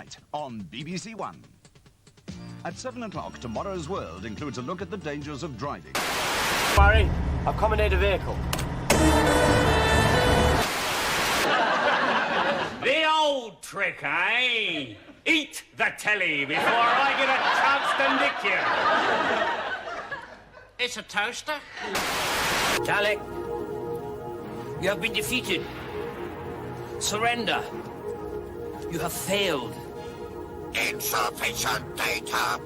tonight on BBC One. At 7 o'clock, Tomorrow's World includes a look at the dangers of driving. Barry, I've commandeered a vehicle. The old trick, eh? Eat the telly before I get a chance to nick you. It's a toaster. Dalek, you have been defeated. Surrender. You have failed. Insufficient data.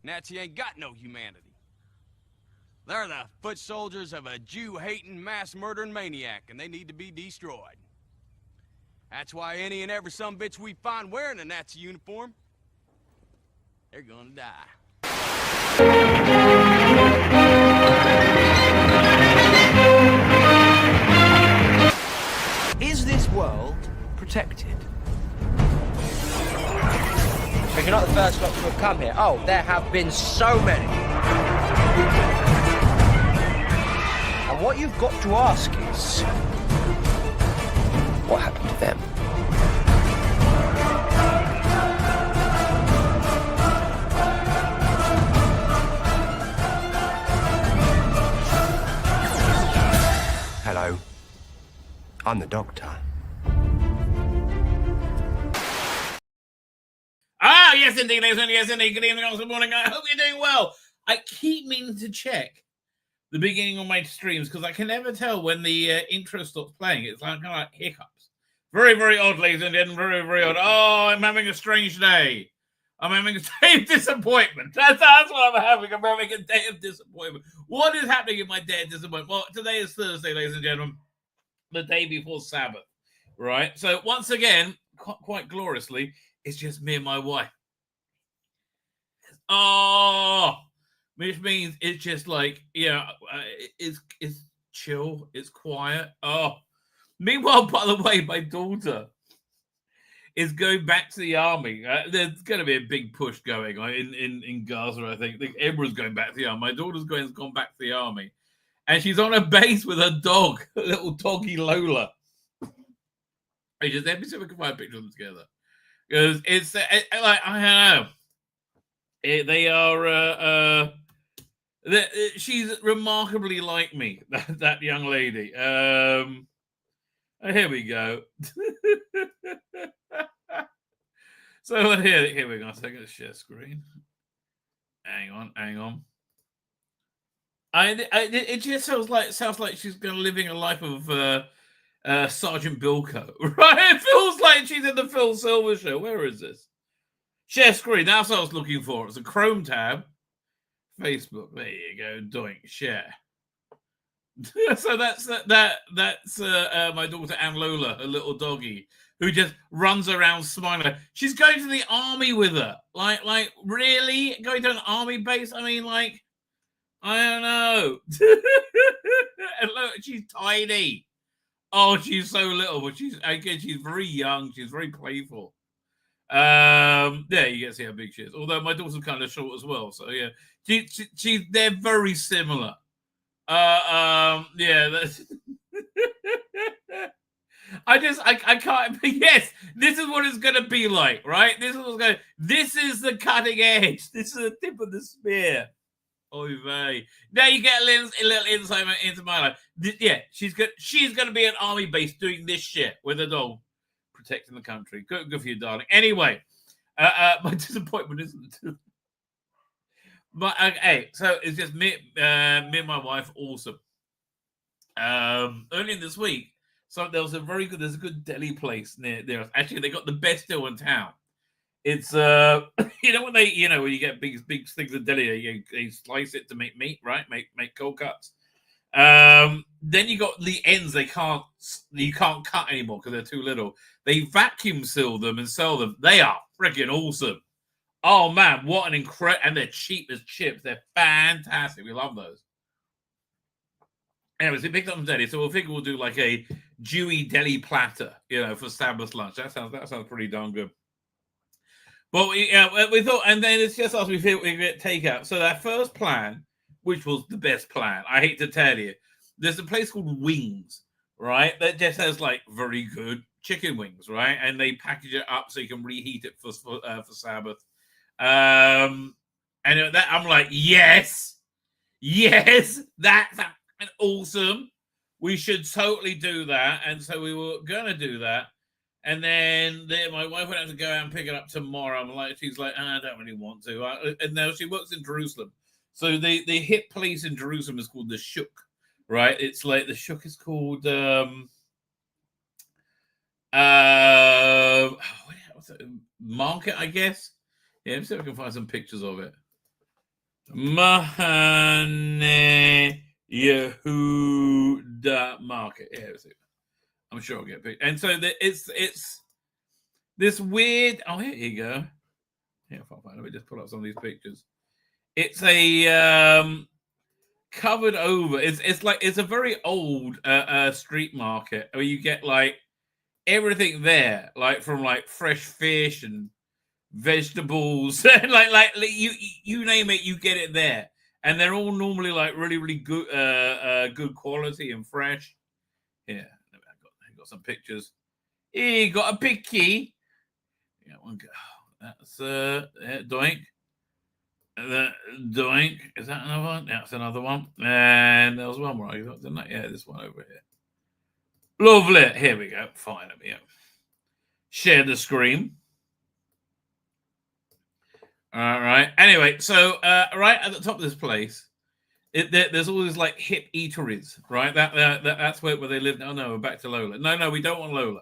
Nazi ain't got no humanity. They're the foot soldiers of a Jew-hating, mass-murdering maniac, and they need to be destroyed. That's why any and every sumbitch we find wearing a Nazi uniform, they're gonna die. Is this world protected? But you're not the first lot to have come here. Oh, there have been so many. And what you've got to ask is, what happened to them? Hello. I'm the doctor. Ah, yes indeed, ladies and gentlemen, yes indeed. Good evening, good morning. I hope you're doing well. I keep meaning to check the beginning of my streams because I can never tell when the intro stops playing. It's like kind of like hiccups. Very, very odd, ladies and gentlemen. Very, very odd. Oh, I'm having a strange day. I'm having a day of disappointment. That's what I'm having. I'm having a day of disappointment. What is happening in my day of disappointment? Well, today is Thursday, ladies and gentlemen, the day before Sabbath, right? So once again, quite gloriously, it's just me and my wife. Oh, which means it's just like, it's chill, it's quiet. Oh, meanwhile, by the way, my daughter is going back to the army. There's going to be a big push going on in Gaza, I think. Everyone's going back to the army. My daughter's gone back to the army. And she's on a base with her dog, a little doggy Lola. I just, let me see if I can find a picture of them together. Because it's like, I don't know. They are, she's remarkably like me, that young lady. Here we go. So here we go. I'll take a share screen. Hang on. It just sounds like she's going living a life of Sergeant Bilko, right? It feels like she's in the Phil Silver show. Where is this? Share screen. That's what I was looking for. It's a Chrome tab. Facebook. There you go. Doing share. So that's my daughter Anne Lola, a little doggy who just runs around smiling. She's going to the army with her. Like really going to an army base? I mean, like, I don't know. And look, she's tiny. Oh, she's so little, but she's very young. She's very playful. Yeah, you get to see how big she is. Although my daughter's kind of short as well, so yeah, they're very similar. Yeah, that's. I can't. Yes, this is what it's gonna be like, right? This is the cutting edge. This is the tip of the spear. Oy vey. Now you get a little insight into my life. Yeah, she's gonna be an army base doing this shit with a dog, protecting the country. Good for you, darling. Anyway, my disappointment isn't. But okay, so it's just me and my wife. Awesome. Earlier this week, so there's a good deli place near there. Actually, they got the best deal in town. It's when you get big things of deli, you slice it to make meat, right? Make cold cuts. Then you got the ends. You can't cut anymore because they're too little. They vacuum seal them and sell them. They are freaking awesome. Oh man, what an incredible! And they're cheap as chips. They're fantastic. We love those. Anyways, we picked up some deli, so we'll figure we'll do like a Jewy deli platter, for Sabbath lunch. That sounds pretty darn good. But we thought, and then it's just us. We get takeout. So that first plan, which was the best plan, I hate to tell you, there's a place called Wings, right? That just has like very good chicken wings, right? And they package it up so you can reheat it for Sabbath. And that I'm like, yes, that's awesome. We should totally do that. And so we were gonna do that. And then my wife would have to go out and pick it up tomorrow. I'm like, she's like, I don't really want to. And now she works in Jerusalem. So the hit place in Jerusalem is called the Shuk, right? It's like the Shuk is called what's it? Market, I guess. Yeah, let me see if I can find some pictures of it. Mahane Yehuda Market. Yeah, let's see. I'm sure I'll get a picture. And so it's this weird. Oh, here you go. Yeah, if I find it, let me just pull up some of these pictures. It's a covered over. It's a very old street market where you get like everything there, like from like fresh fish and vegetables, like you name it, you get it there, and they're all normally like really good good quality and fresh. Yeah, I got some pictures. Here you got a picky. Yeah, one go. That's doink. Doink. Is that another one? That's another one. And there was one more. Yeah, this one over here. Lovely. Here we go. Finally. Yeah. Share the screen. All right. Anyway, so right at the top of this place, there's all these like hip eateries, right? That's where they live. Oh no, we're back to Lola. No, we don't want Lola.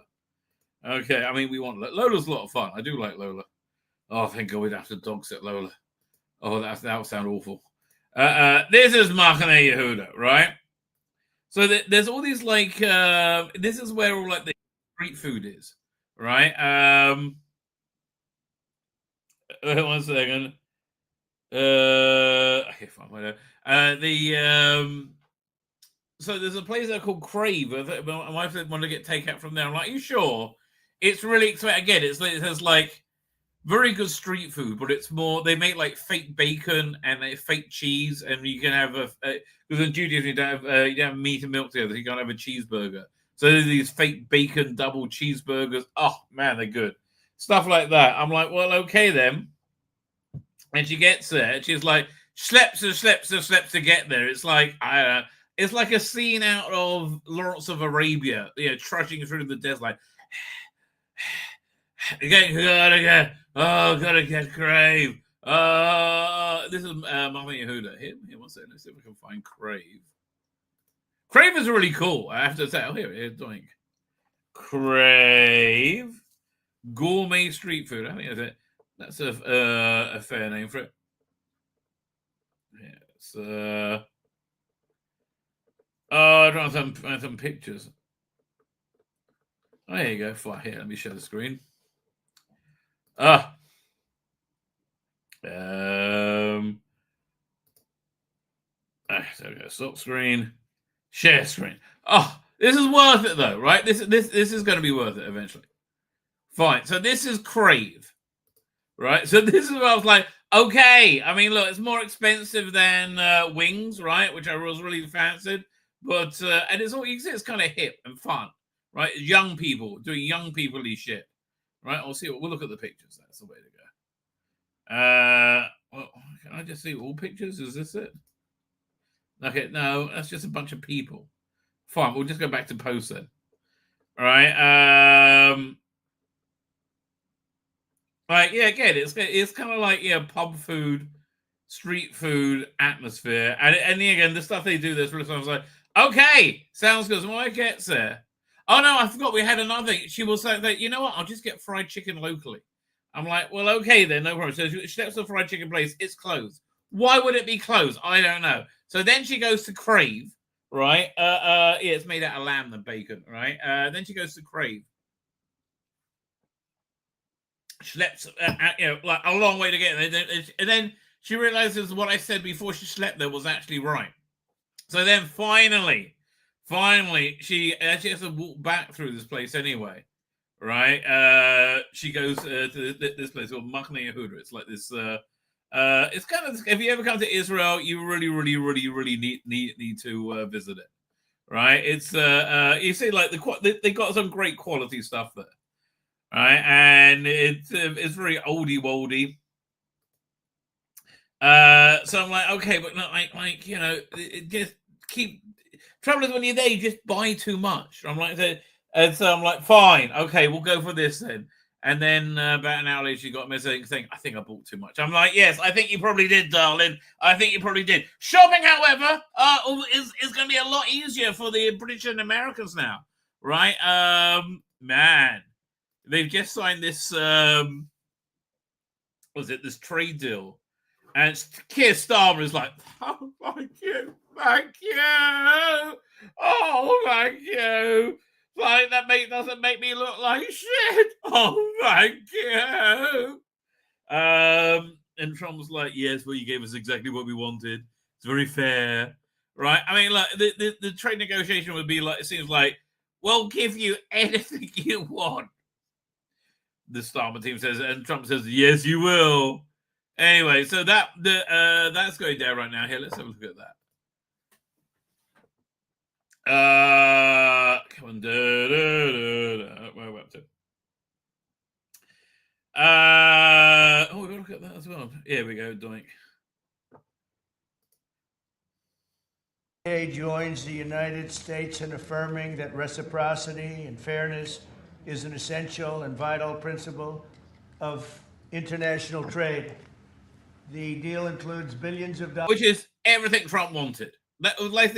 Okay, I mean we want Lola's a lot of fun. I do like Lola. Oh, thank God we'd have to dog sit Lola. Oh, that would sound awful. This is Machane Yehuda, right? So there's all these like this is where all like the street food is, right? One second. Okay, fine. So there's a place there called Crave. My wife wanted to get takeout from there. I'm like, are you sure? It's really exciting. Again, it has like very good street food, but it's more, they make like fake bacon and fake cheese, and you can have because in Judaism you don't have meat and milk together, so you can't have a cheeseburger. So there's these fake bacon double cheeseburgers. Oh man, they're good. Stuff like that. I'm like, well, okay then. And she gets there. She's like, schleps to get there. It's like, it's like a scene out of Lawrence of Arabia, trudging through the desert, like, gotta get Crave. This is Mama Yehuda. Here, one second. Let's see if we can find Crave. Crave is really cool, I have to say. Oh, here, doink. Crave. Gourmet street food. I think that's it. That's a fair name for it. Yeah, I don't have some pictures. Oh, there you go. Fine. Here, let me share the screen. There we go. Stop screen. Share screen. Oh, this is worth it though, right? This is going to be worth it eventually. Fine. So this is Crave, right? So this is what I was like, okay. I mean, look, it's more expensive than wings, right? Which I was really fancied, but and it's all you can see. It's kind of hip and fun, right? Young people doing young people-y shit, right? We'll look at the pictures. That's the way to go. Well, can I just see all pictures? Is this it? Okay, no, that's just a bunch of people. Fine, we'll just go back to post then. All right. Like, yeah, again, it's kind of like pub food, street food atmosphere, and again, the stuff they do. This really, I was like, okay, sounds good. So when I get there, oh no, I forgot we had another thing. She will say that, you know what? I'll just get fried chicken locally. I'm like, well, okay then, no problem. So she steps to the fried chicken place. It's closed. Why would it be closed? I don't know. So then she goes to Crave, right? Yeah, it's made out of lamb and bacon, right? Then she goes to Crave. Schleps, like a long way to get there. And then she realizes what I said before she slept there was actually right. So then finally, she actually has to walk back through this place anyway, right? She goes to this place called Machane Yehuda. It's like this. It's kind of, if you ever come to Israel, you really need to visit it, right? It's you see, like they got some great quality stuff there, right? And it's very oldie woldy. So I'm like, okay, but not like you know, it just keep. Trouble is when you're there, you just buy too much. I'm like, and so I'm like, fine, okay, we'll go for this then. And then about an hour later, she got me saying, I think I bought too much. I'm like, yes, I think you probably did, darling. I think you probably did. Shopping, however, is going to be a lot easier for the British and Americans now, right? Man, they've just signed this, this trade deal. And Keir Starmer is like, oh, thank you. Oh, thank you. Like, that doesn't make me look like shit. Oh, thank you. And Trump was like, yes, well, you gave us exactly what we wanted. It's very fair. Right? I mean, like, the trade negotiation would be like, it seems like, we'll give you anything you want. The Starmer team says, and Trump says, yes, you will. Anyway, so that's going down right now. Here, let's have a look at that. Come on. Where are we up to? We've got to look at that as well. Here we go, Doink. Joins the United States in affirming that reciprocity and fairness is an essential and vital principle of international trade. The deal includes billions of dollars, which is everything Trump wanted. That was like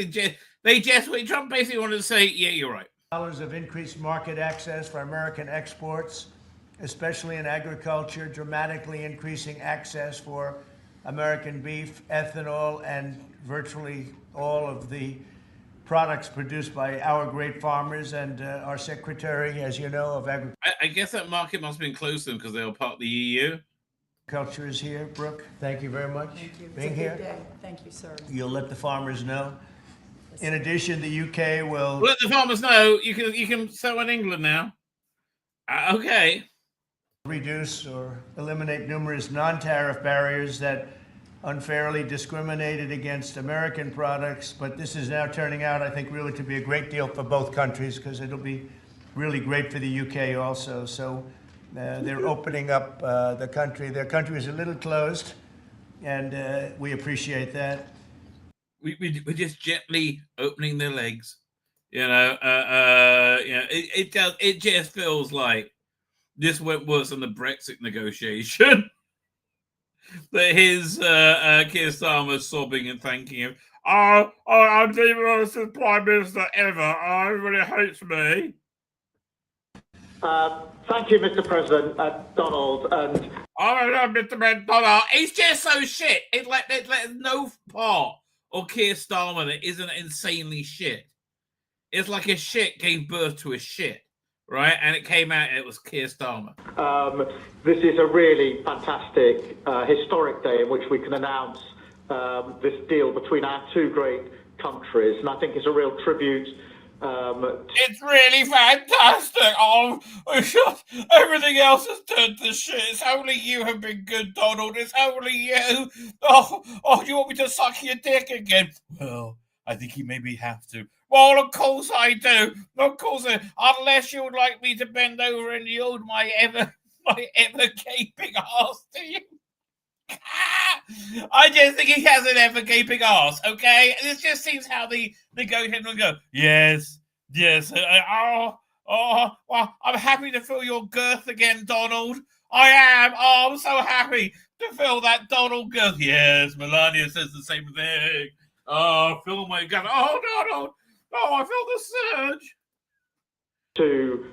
Trump basically wanted to say, yeah, you're right. Of increased market access for American exports, especially in agriculture, dramatically increasing access for American beef, ethanol, and virtually all of the products produced by our great farmers and our Secretary, as you know, of Agriculture. I guess that market must have been closed to them because they were part of the EU. Culture is here, Brooke. Thank you very much for being here. Day. Thank you, sir. You'll let the farmers know. In addition, the UK will let the farmers know you can sow in England now. Okay. Reduce or eliminate numerous non-tariff barriers that unfairly discriminated against American products. But this is now turning out, I think, really to be a great deal for both countries because it'll be really great for the UK also. So. They're opening up the country. Their country is a little closed, and we appreciate that. We're just gently opening their legs, you know. It just feels like this went worse than the Brexit negotiation. That his Keir Starmer sobbing and thanking him. I'm the worst Prime Minister ever. Everybody hates me. Thank you, Mr. President, Donald. And Mr. President Donald. He's just so shit. It's like there's no part of Keir Starmer that isn't insanely shit. It's like a shit gave birth to a shit, right? And it came out and it was Keir Starmer. This is a really fantastic, historic day in which we can announce this deal between our two great countries. And I think it's a real tribute. It's really fantastic. Oh, everything else has turned to shit. It's only you have been good, Donald. It's only you. Oh, do you want me to suck your dick again? Well, I think you maybe have to. Well, of course I do. Of course, unless you would like me to bend over and yield my ever gaping ass to you. I just think he has an ever gaping ass, okay? This just seems how the negotiation will go. Yes. Well, I'm happy to feel your girth again, Donald. I am. Oh, I'm so happy to feel that Donald girth. Yes, Melania says the same thing. Oh, feel my gut. Oh, Donald. Oh, I feel the surge. To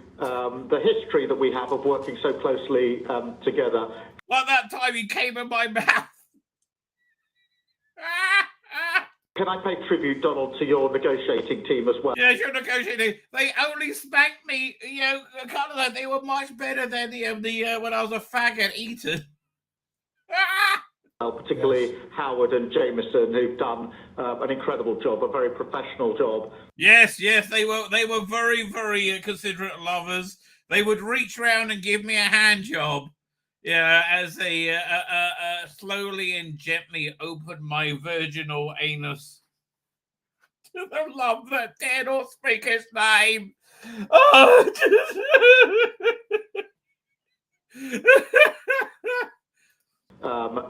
the history that we have of working so closely together. Like that time he came in my mouth. Can I pay tribute, Donald, to your negotiating team as well? Yes, your negotiating. They only spanked me. You know, kind of like they were much better than the when I was a faggot eater. Particularly Howard and Jameson, who've done an incredible job, a very professional job. Yes, they were very, very considerate lovers. They would reach round and give me a hand job. Yeah, as they slowly and gently opened my virginal anus I love that dare not speak his name. Oh,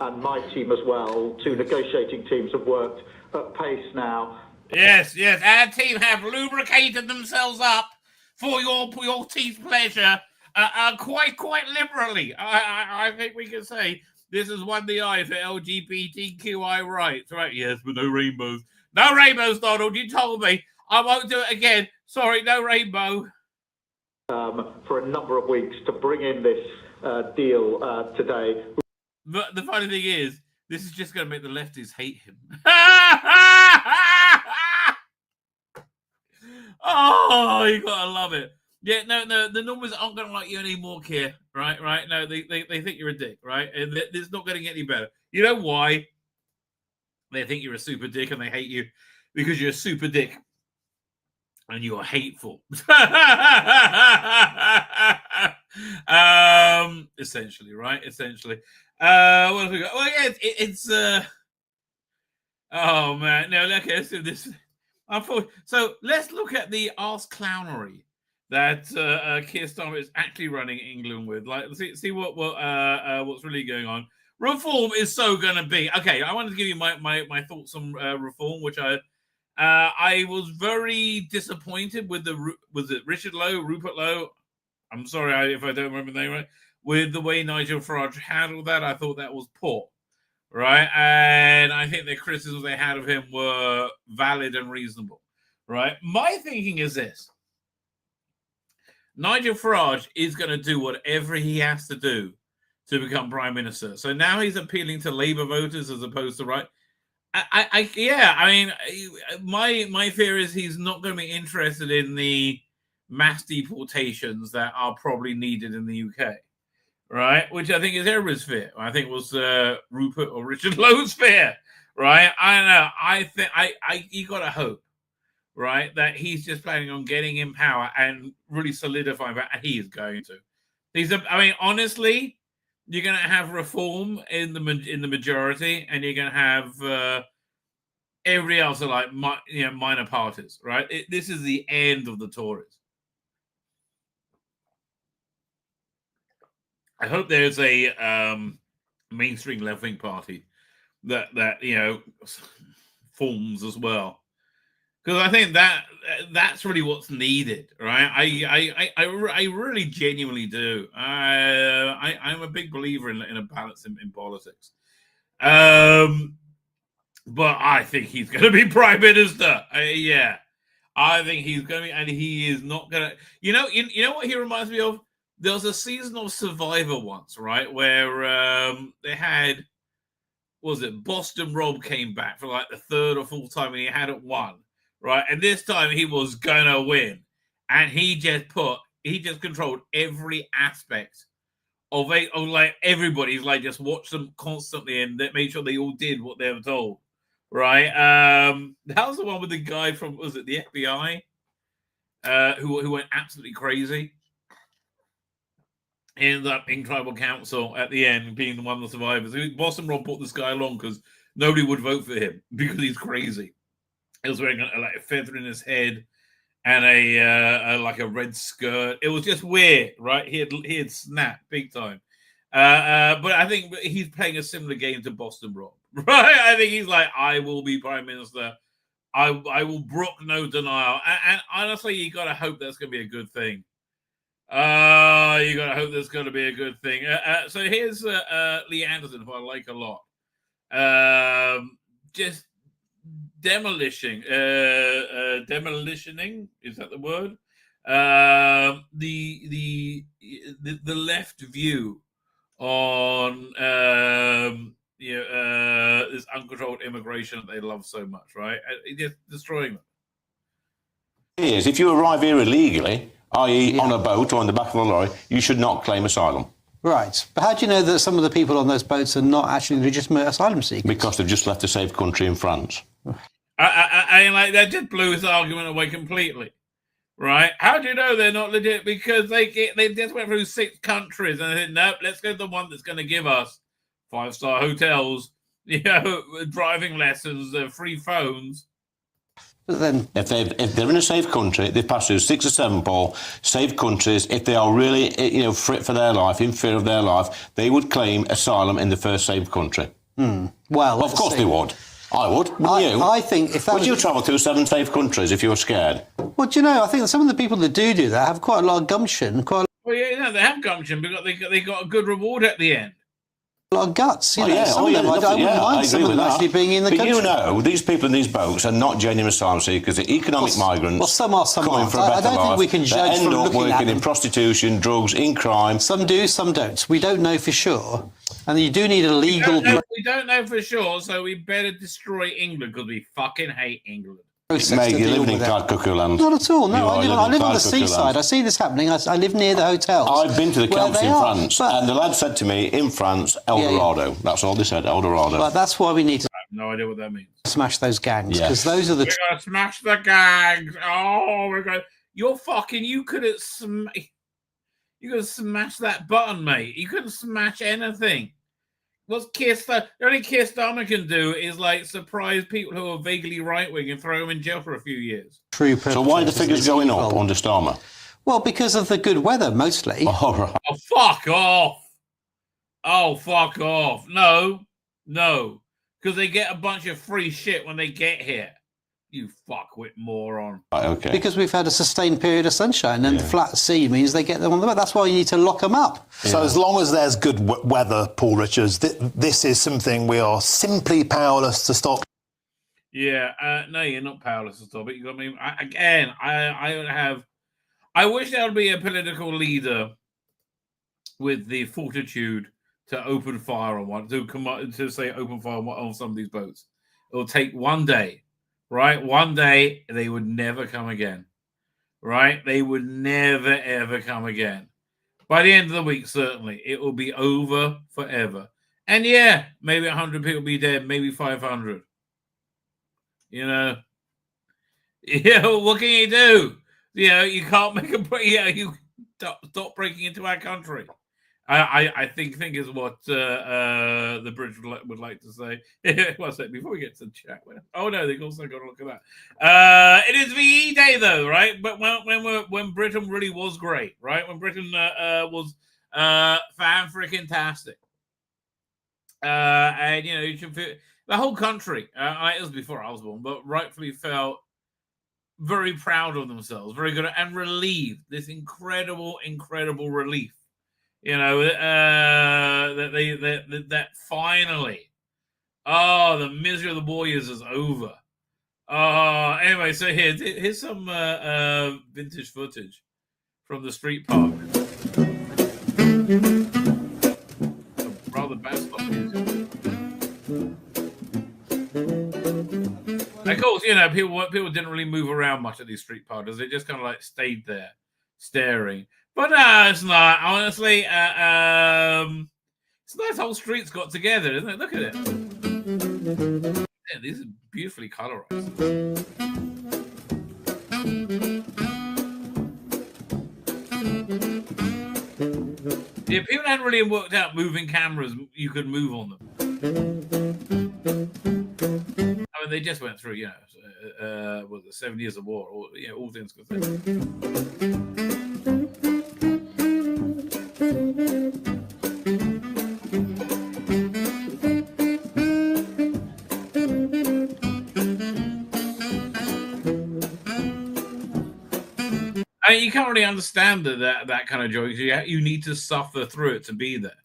and my team as well. Two negotiating teams have worked at pace now. yes. Our team have lubricated themselves up for your team's pleasure quite liberally. I think we can say this has won the eye for LGBTQI rights. Right? Yes, but no rainbows. No rainbows, Donald. You told me. I won't do it again. Sorry, no rainbow. For a number of weeks to bring in this deal today. But the funny thing is, this is just going to make the lefties hate him. Oh, you gotta love it. Yeah, no, the numbers aren't going to like you anymore, Keir. Right? No, they think you're a dick, right? And it's not going to get any better. You know why? They think you're a super dick and they hate you because you're a super dick and you're hateful. Essentially, right? Essentially. What have we got? Well, yeah, it's oh man, no, okay, let's do this. So let's look at the arse clownery that Keir Starmer is actually running England with. Like, see what's really going on. Reform is so going to be okay. I wanted to give you my thoughts on reform, which I was very disappointed with was it Rupert Lowe? I'm sorry if I don't remember the name right. With the way Nigel Farage handled that, I thought that was poor, right? And I think the criticisms they had of him were valid and reasonable, right? My thinking is this. Nigel Farage is going to do whatever he has to do to become Prime Minister. So now he's appealing to Labour voters as opposed to right. My fear is he's not going to be interested in the mass deportations that are probably needed in the UK. Right, which I think is everybody's fear. I think it was Rupert or Richard Lowe's fear. Right, I don't know. I think you got to hope, right, that he's just planning on getting in power and really solidifying that he is going to. Honestly, you're going to have reform in the majority, and you're going to have everybody else are like minor parties. Right, this is the end of the Tories. I hope there's a mainstream left-wing party that forms as well, because I think that's really what's needed, right? I really genuinely do. I'm a big believer in a balance in politics, but I think he's going to be Prime Minister. Yeah, I think he's going to be, and he is not going to. You know what he reminds me of. There was a season of Survivor once, right, where they had, Boston Rob came back for like the third or fourth time and he hadn't won, right? And this time he was gonna win, and he just controlled every aspect of like everybody's like just watched them constantly and made sure they all did what they were told, right? That was the one with the guy from the FBI, who went absolutely crazy. He ended up in tribal council at the end, being the one of the survivors. Boston Rob put this guy along because nobody would vote for him because he's crazy. He was wearing a feather in his head and a red skirt. It was just weird, right? He had snapped big time. But I think he's playing a similar game to Boston Rob, right? I think he's like, I will be Prime Minister. I will brook no denial. And honestly, you got to hope that's going to be a good thing. You gotta hope there's gonna be a good thing. So here's Lee Anderson, who I like a lot. Just demolitioning. Is that the word? The left view on this uncontrolled immigration that they love so much, right? Just destroying them. Is if you arrive here illegally, i.e. on a boat or in the back of a lorry, you should not claim asylum. Right. But how do you know that some of the people on those boats are not actually legitimate asylum seekers? Because they've just left a safe country in France. That just blew his argument away completely. Right? How do you know they're not legit? Because they just went through 6 countries and they said, nope, let's go to the one that's going to give us 5-star hotels, driving lessons, free phones. But then, if they're in a safe country, they pass through 6 or 7, Paul, safe countries. If they are really, for their life, in fear of their life, they would claim asylum in the first safe country. well, Of course they would. I would. You? I think if that would you travel through 7 safe countries if you were scared? Well, do you know, I think some of the people that do that have quite a lot of gumption, quite Well, yeah, they have gumption because they got a good reward at the end. a lot of guts. You know, yeah, some of them, I wouldn't mind some of them actually being in the country. But you know, these people in these boats are not genuine asylum seekers. They're economic migrants. Well, some are, some coming aren't. for a better I don't life. think we can judge they end from up looking at working them. in prostitution, drugs, in crime. Some do, some don't. We don't know for sure. And you do need a legal... We don't know for sure, so we better destroy England because we fucking hate England. Mate, you're living in Clyde Cuckoo Land. Not at all, no. I live on the Clyde Cuckoo seaside. Land. I see this happening. I live near the hotels. I've been to the where camps they in are, France, but- and the lad said to me, in France, El Dorado. That's all they said, El Dorado. But that's why we need to I have no idea what that means. smash those gangs, because those are the... We're going to smash the gangs. Oh, we're going... You're fucking... You couldn't smash that button, mate. You couldn't smash anything. What's the only Keir Starmer can do is like surprise people who are vaguely right wing and throw them in jail for a few years. True. So why are the figures going up under Starmer? Well, because of the good weather, mostly. Oh, right. Oh, fuck off. Oh, fuck off. No. Because they get a bunch of free shit when they get here. You fuckwit moron. Right, okay. Because we've had a sustained period of sunshine, and the flat sea means they get them on the boat. That's why you need to lock them up. So as long as there's good weather, Paul Richards, this is something we are simply powerless to stop. Yeah, no, you're not powerless to stop it. You got me. I wish there would be a political leader with the fortitude to open fire on one, to say open fire on some of these boats. It'll take one day. Right? One day, they would never come again. Right? They would never, ever come again. By the end of the week, certainly, it will be over forever. And yeah, maybe 100 people will be dead, maybe 500. You know? Yeah, what can you do? You know, you can't make you stop breaking into our country. I think is what the British would like to say. One second, before we get to the chat. Oh no, they've also got to look at that. It is VE Day though, right? But when Britain really was great, right? When Britain was fan-freaking-tastic. And you know, you should feel the whole country. It was before I was born, but rightfully felt very proud of themselves, very good, and relieved. This incredible relief. You know, that finally, the misery of the warriors is over. Anyway, so here's some vintage footage from the street park. Rather bad stuff. Of course, you know, people didn't really move around much at these street parties. They just kind of like stayed there, staring. But no, it's not. Honestly, it's nice whole streets got together, isn't it? Look at it. Yeah, these are beautifully colorized. Yeah, people hadn't really worked out moving cameras. You could move on them. I mean, they just went through, you know, the 7 years of war, or you know, all things considered. I mean, you can't really understand that kind of joy. You need to suffer through it to be there.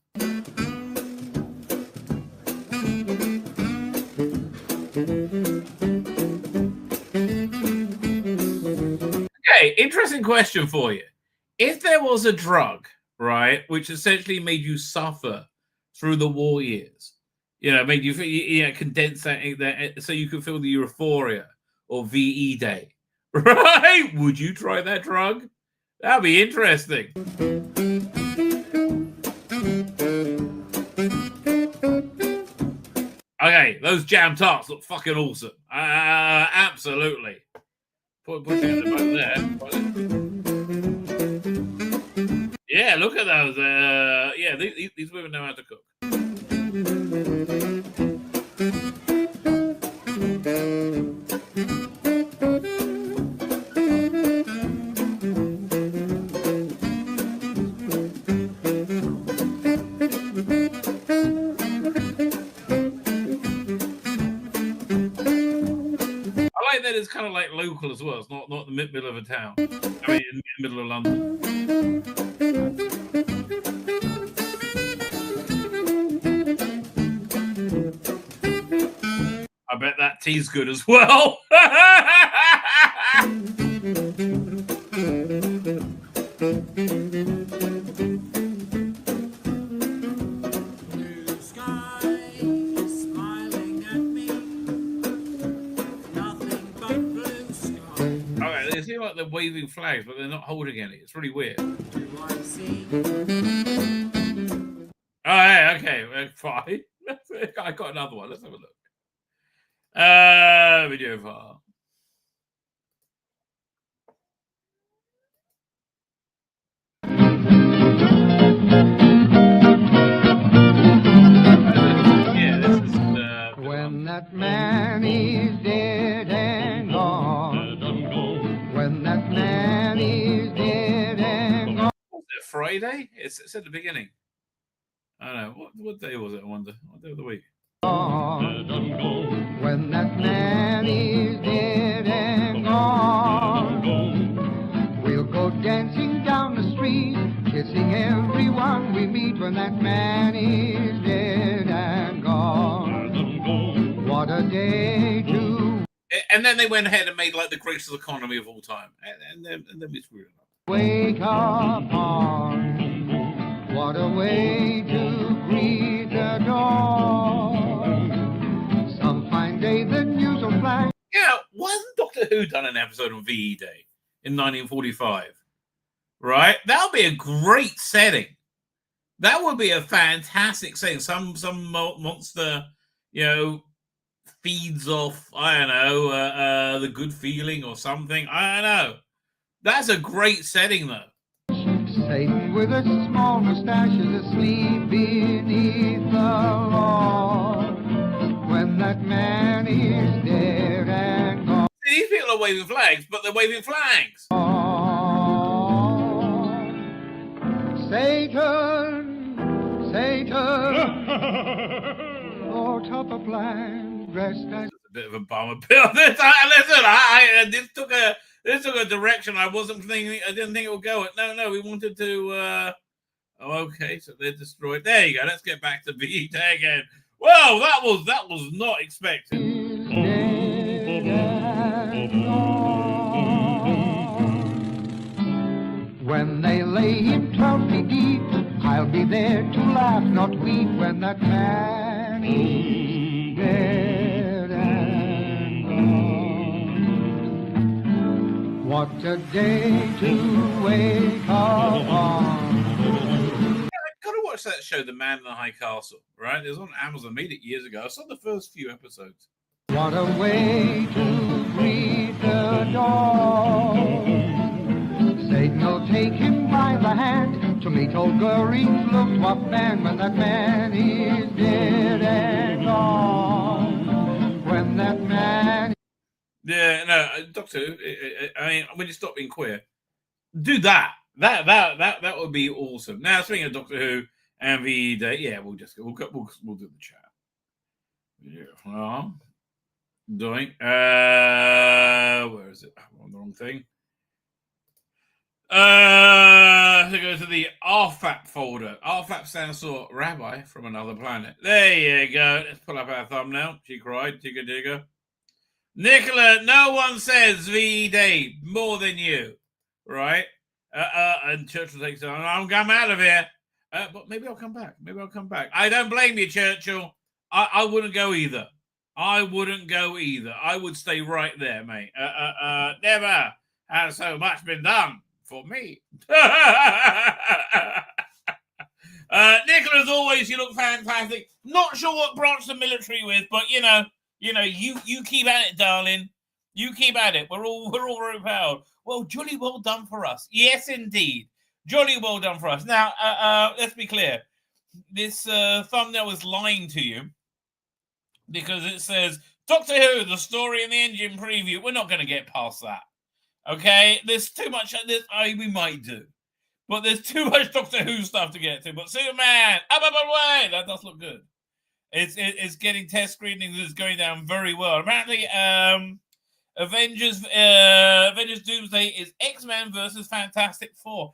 Okay, interesting question for you. If there was a drug, right, which essentially made you suffer through the war years, you know, made you condense that so you could feel the euphoria or VE Day, right? Would you try that drug? That'd be interesting. Okay, those jam tarts look fucking awesome. Absolutely. Put it in the boat there. Yeah, look at those. Yeah, these women know how to cook. like that it's kind of like local as well. It's not the middle of a town. I mean, in the middle of London. I bet that tea's good as well. Okay, they seem like they're waving flags, but they're not holding any. It's really weird. Oh, yeah, okay, fine. I got another one. Let's have a look. Video file. Yeah, this is when that man is dead and gone. When that man is dead and gone. Was it Friday? It's at the beginning. I don't know. What day was it? I wonder. What day of the week? When that man is dead and gone, we'll go dancing down the street, kissing everyone we meet. When that man is dead and gone, what a day to... And then they went ahead and made like the greatest economy of all time, and then we screwed it up. Wake up on, what a way to greet the dawn. The news will flash. Yeah, wasn't Doctor Who done an episode on VE Day in 1945? Right? That would be a great setting. That would be a fantastic setting. Some monster, feeds off, I don't know, the good feeling or something. I don't know. That's a great setting, though. Satan with a small mustache is asleep beneath the lawn. When that man is dead and gone. These people are waving flags, but they're waving flags. Satan, oh, top of land, dressed as... It's a bit of a bummer. Listen, this took a direction I wasn't thinking. I didn't think it would go. No, we wanted to. Okay, so they're destroyed. There you go. Let's get back to VE Day again. Well, that was not expected. When they lay him 12 feet deep, I'll be there to laugh, not weep. When that man is dead and gone. What a day to wake up on. Gotta watch that show, The Man in the High Castle, right? It was on Amazon. I made it years ago. I saw the first few episodes. What a way to greet the dawn. Satan will take him by the hand to meet old Goring's looked what man. When that man is dead and gone. When that man... Yeah, no, Doctor Who, I mean, when you stop being queer, do that. That would be awesome. Now, speaking of Doctor Who and VE Day, yeah, we'll do the chat. Yeah, doing. Where is it? I'm on the wrong thing. To go to the RFAP folder. RFAP stands for Rabbi from Another Planet. There you go. Let's pull up our thumbnail. She cried. Tigger digger. Nicola, no one says VE Day more than you, right? And Churchill takes it on. I'm out of here. But maybe I'll come back. I don't blame you, Churchill. I wouldn't go either. I would stay right there, mate. Never has so much been done for me. Nicola, as always, you look fantastic. Not sure what branch the military with, but you keep at it, darling. You keep at it. We're all very proud. Well, jolly well done for us. Yes, indeed. Jolly well done for us. Now, let's be clear. This thumbnail is lying to you because it says, Doctor Who, the story in the engine preview. We're not going to get past that. Okay? There's too much. We might do. But there's too much Doctor Who stuff to get to. But Superman, up, away. That does look good. It's getting test screenings. It's going down very well. Apparently, Avengers Doomsday is X-Men versus Fantastic Four.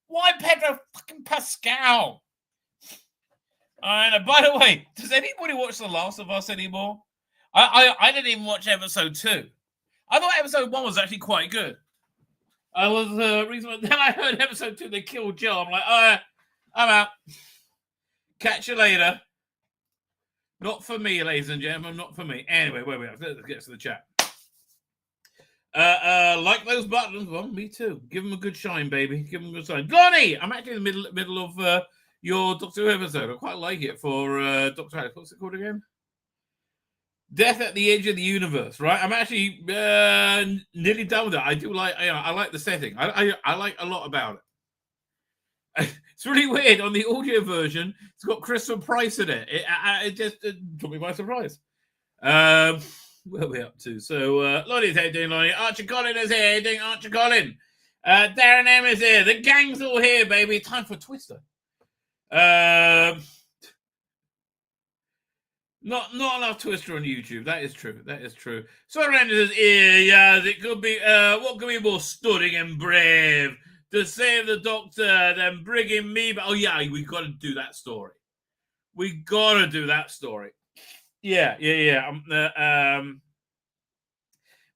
Why Pedro fucking Pascal? And by the way, does anybody watch The Last of Us anymore? I didn't even watch episode 2. I thought episode 1 was actually quite good. I was then I heard episode 2 they killed Joe. I'm like, I'm out. Catch you later. Not for me, ladies and gentlemen. Not for me. Anyway, where we are? Let's get to the chat. Like those buttons. Well, me too. Give them a good shine, baby. Give them a good shine. Lonnie, I'm actually in the middle of your Doctor Who episode. I quite like it for Doctor Who. What's it called again? Death at the Edge of the Universe. Right. I'm actually nearly done with it. I do like. I like the setting. I like a lot about it. It's really weird. On the audio version, it's got Christopher Price in it. It just took me by surprise. Where are we up to? So, Lonnie's here doing Lonnie. Archer Collin is here doing Archer Collin. Darren M is here. The gang's all here, baby. Time for Twister. Not enough Twister on YouTube. That is true. That is true. So Randy says, yes, it could be. What could be more stunning and brave to save the Doctor than bringing me back? Oh yeah, we got to do that story. We got to do that story. Yeah.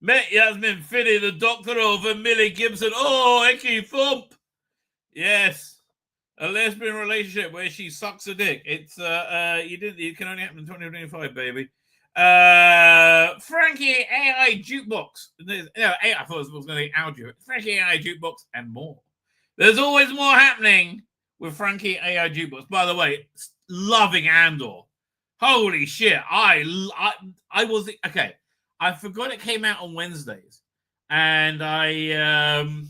Met Yasmin Finney, the Doctor over Millie Gibson. Oh, Ecky Thump. Yes. A lesbian relationship where she sucks a dick. It's it can only happen in 2025, baby. Frankie AI Jukebox. I thought it was going to be audio. Frankie AI Jukebox and more. There's always more happening with Frankie AI Jukebox. By the way, loving Andor. Holy shit! I was okay. I forgot it came out on Wednesdays, and when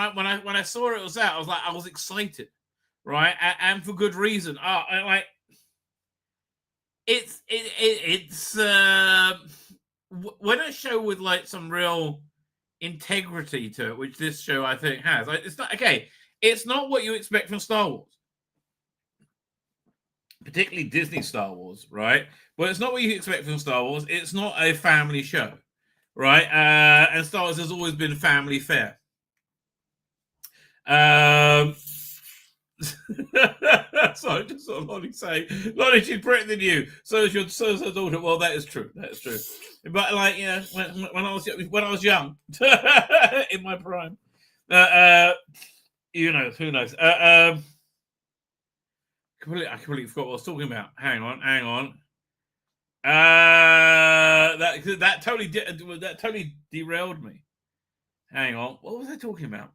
I saw it was out, I was excited, right? And for good reason. It's when a show with like some real integrity to it, which this show I think has. It's not okay. It's not what you expect from Star Wars. Particularly Disney Star Wars, right? But it's not what you expect from Star Wars. It's not a family show, right? And Star Wars has always been family fare. So I just saw Lonnie say, Lonnie, she's prettier than you. So is her daughter. Well, that is true. That is true. But like, you know, when I was young, in my prime, who knows? I completely forgot what I was talking about. Hang on. That totally derailed me. Hang on. What was I talking about?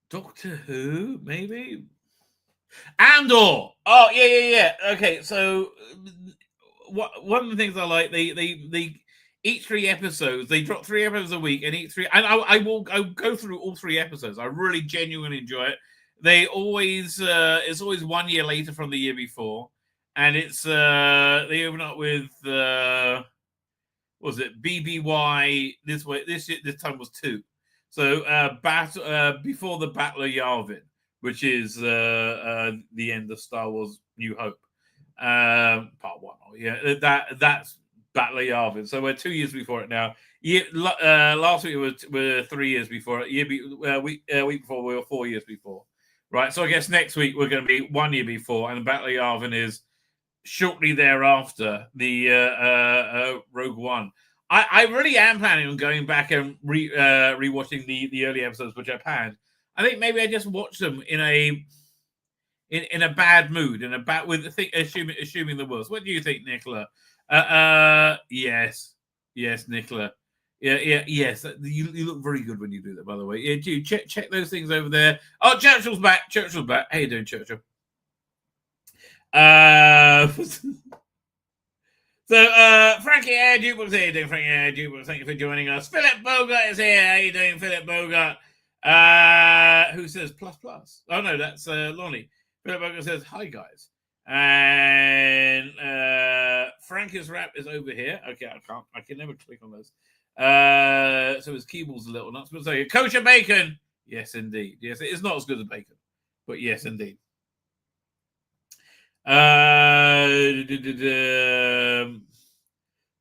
Doctor Who, maybe? Andor. Oh, yeah. Okay, so one of the things I like, they each 3 episodes, they drop 3 episodes a week, and each 3, and I will go through all 3 episodes. I really genuinely enjoy it. They always it's always 1 year later from the year before, and it's they open up with what was it, BBY this time was 2. So before the Battle of Yavin, which is the end of Star Wars New Hope, part 1. Yeah, that's Battle of Yavin. So we're 2 years before it now. Last week we're 3 years before it. Week before we were 4 years before. Right, so I guess next week we're going to be 1 year before, and the Battle of Yavin is shortly thereafter, the Rogue One. I really am planning on going back and rewatching the early episodes, which I've had. I think maybe I just watched them in a bad mood, assuming the worst. What do you think, Nicola? Yes, Nicola. Yes. You look very good when you do that, by the way. Yeah, do check those things over there. Oh, Churchill's back. How you doing, Churchill? So Frankie Air Jukebox, how you doing, Frankie Air Jukebox? Thank you for joining us. Philip Bogart is here. How you doing, Philip Bogart? Who says plus? Oh no, that's Lonnie. Philip Bogart says hi, guys. And Frankie's rap is over here. Okay, I can never click on those. So his keyboard's a little nuts. But so kosher bacon. Yes, indeed. Yes, it is not as good as bacon, but yes, indeed.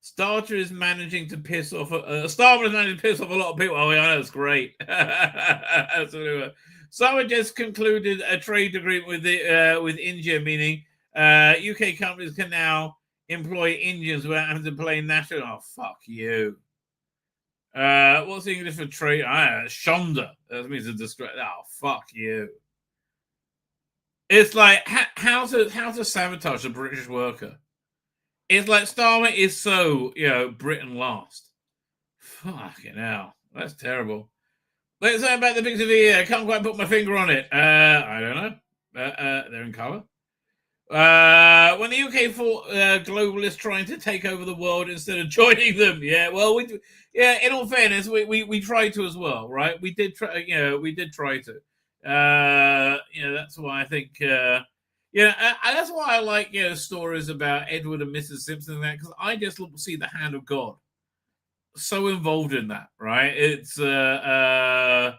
Starter is managing to piss off. Starter is managing to piss off a lot of people. Oh, yeah, that's great. Absolutely. Someone just concluded a trade agreement with India, meaning UK companies can now employ Indians without having to play national. Oh, fuck you. What's the English for trade? Shonda. That means a distress. Oh, fuck you. It's like how to sabotage a British worker. It's like Starmer is so, Britain last. Fucking hell. That's terrible. Let's say about the picture of the year. I can't quite put my finger on it. I don't know. They're in colour. When the UK fought globalists trying to take over the world instead of joining them. Yeah, well, in all fairness, we tried to as well, right? We did try, we did try to. That's why I think, that's why I like, stories about Edward and Mrs. Simpson and that, because I just see the hand of God so involved in that, right? It's, to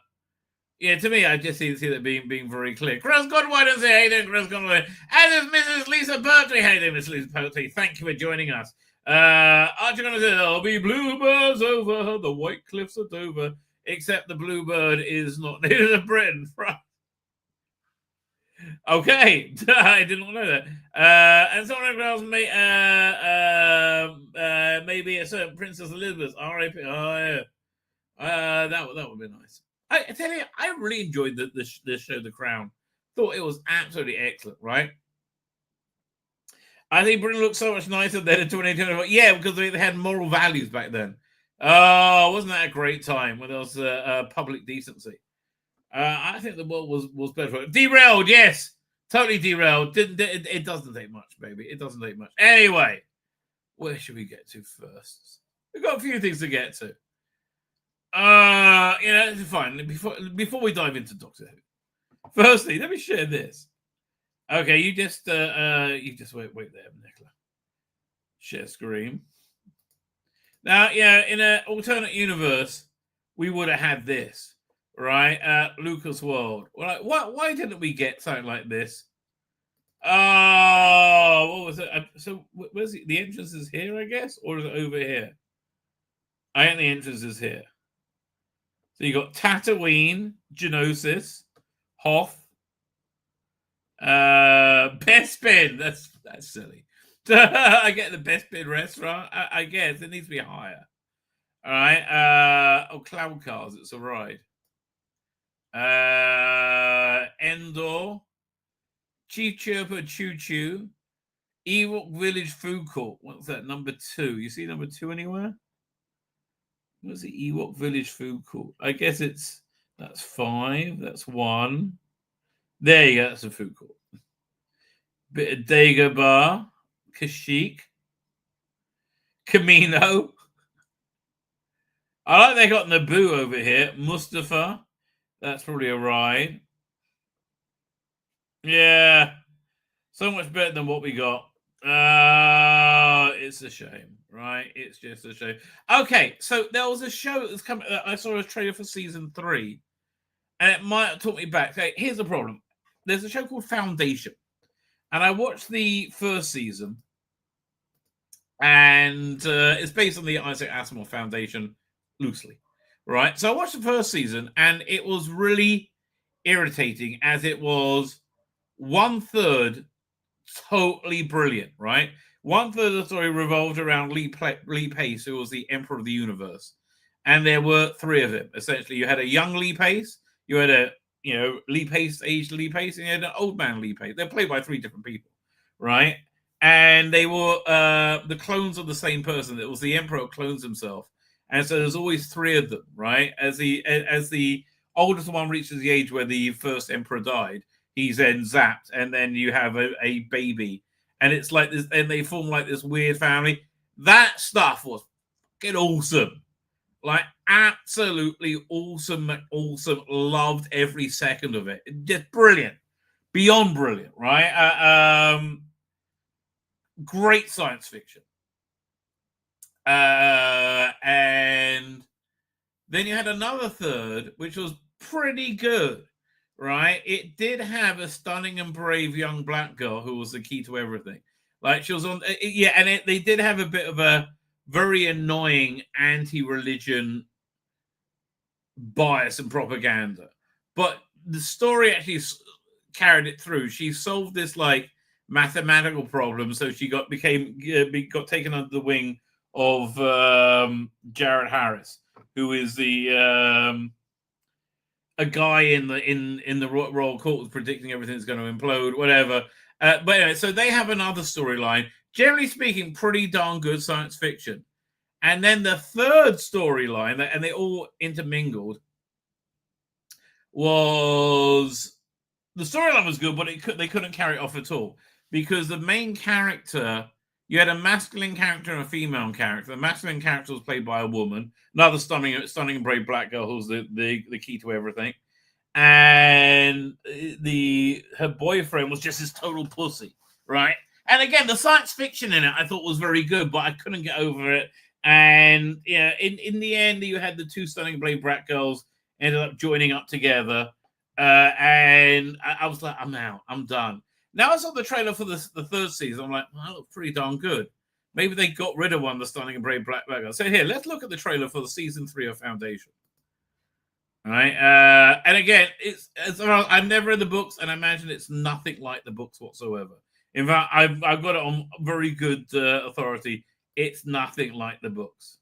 me, I just see that being very clear. Chris Godwin is here. Hey there, Chris Godwin. And there's Mrs. Lisa Pertley. Hey there, Mrs. Lisa Pertley. Thank you for joining us. Aren't you going to say, there'll be bluebirds over the white cliffs of Dover? Except the bluebird is not native to Britain. Okay, I did not know that. And someone else maybe a certain Princess Elizabeth, R.I.P. Oh, yeah. That would be nice. I tell you, I really enjoyed this show, The Crown. Thought it was absolutely excellent, right? I think Britain looked so much nicer than in 2024. Yeah, because they had moral values back then. Oh, wasn't that a great time when there was public decency? I think the world was better. Derailed, yes, totally derailed. It doesn't take much, baby. It doesn't take much. Anyway, where should we get to first? We've got a few things to get to. Fine. Before we dive into Doctor Who, firstly, let me share this. Okay, you just wait there, Nicola. Share screen. Now, in an alternate universe, we would have had this, right? Lucas World. Well, why didn't we get something like this? Oh, what was it? So, where's the entrance is here, I guess, or is it over here? I think the entrance is here. So you got Tatooine, Geonosis, Hoth, Bespin. That's silly. I get the Bespin restaurant. I guess it needs to be higher. All right. Cloud Cars. It's a ride. Endor, Chief Chirper Choo Choo, Ewok Village Food Court. What's that? Number 2. You see number 2 anywhere? What's the Ewok Village Food Court? I guess that's 5. That's 1. There you go. That's a food court. Bit of Dagobah, Kashyyyk, Camino. I like they got Naboo over here. Mustafa. That's probably a ride. Yeah. So much better than what we got. It's a shame, right? It's just a shame. Okay, so there was a show that's coming. I saw a trailer for season 3, and it might have taught me back. Okay, here's the problem. There's a show called Foundation, and I watched the first season, and it's based on the Isaac Asimov Foundation loosely, right? So I watched the first season, and it was really irritating as it was 1/3 totally brilliant, right? 1/3 of the story revolved around Lee Pace, who was the Emperor of the Universe. And there were 3 of them. Essentially, you had a young Lee Pace, you had a, Lee Pace, aged Lee Pace, and you had an old man Lee Pace. They're played by 3 different people, right? And they were the clones of the same person. It was the Emperor who clones himself. And so there's always 3 of them, right? As the oldest one reaches the age where the first Emperor died, he's then zapped, and then you have a baby. And it's like this, and they form like this weird family. That stuff was fucking awesome. Like, absolutely awesome. Loved every second of it. Just brilliant. Beyond brilliant, right? Great science fiction. And then you had another 1/3, which was pretty good. Right, it did have a stunning and brave young black girl who was the key to everything. Like, she was on, and they did have a bit of a very annoying anti-religion bias and propaganda. But the story actually carried it through. She solved this like mathematical problem, so she got taken under the wing of Jared Harris, who is the a guy in the royal court was predicting everything's going to implode, whatever. But anyway, so they have another storyline. Generally speaking, pretty darn good science fiction. And then the third storyline, and they all intermingled, was the storyline was good, but they couldn't carry it off at all because the main character, you had a masculine character and a female character. The masculine character was played by a woman, another stunning and brave black girl who's the key to everything, and her boyfriend was just this total pussy, right? And again, the science fiction in it I thought was very good, but I couldn't get over it. And yeah, in the end, you had the two stunning brave black girls ended up joining up together, and I was like, I'm out, I'm done. Now I saw the trailer for the third season. I'm like, well, that looks pretty darn good. Maybe they got rid of one of the stunning and brave black girl. So here, let's look at the trailer for the season 3 of Foundation. All right, and again, I've never read the books, and I imagine it's nothing like the books whatsoever. In fact, I've got it on very good authority. It's nothing like the books.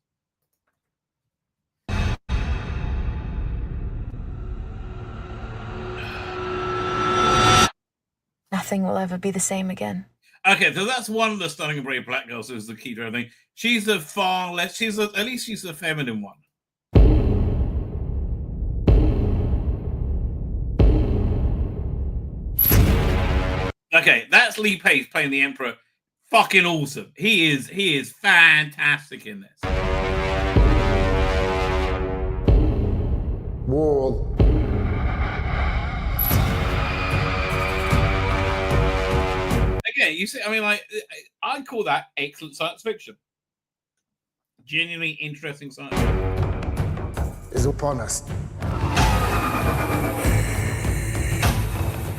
Nothing will ever be the same again. Okay, so that's one of the stunning and brave black girls who's the key to everything. She's the far less. At least she's the feminine one. Okay, that's Lee Pace playing the Emperor. Fucking awesome. He is fantastic in this. Wall. Again, you see, I mean, like, I call that excellent science fiction. Genuinely interesting science fiction. Is upon us.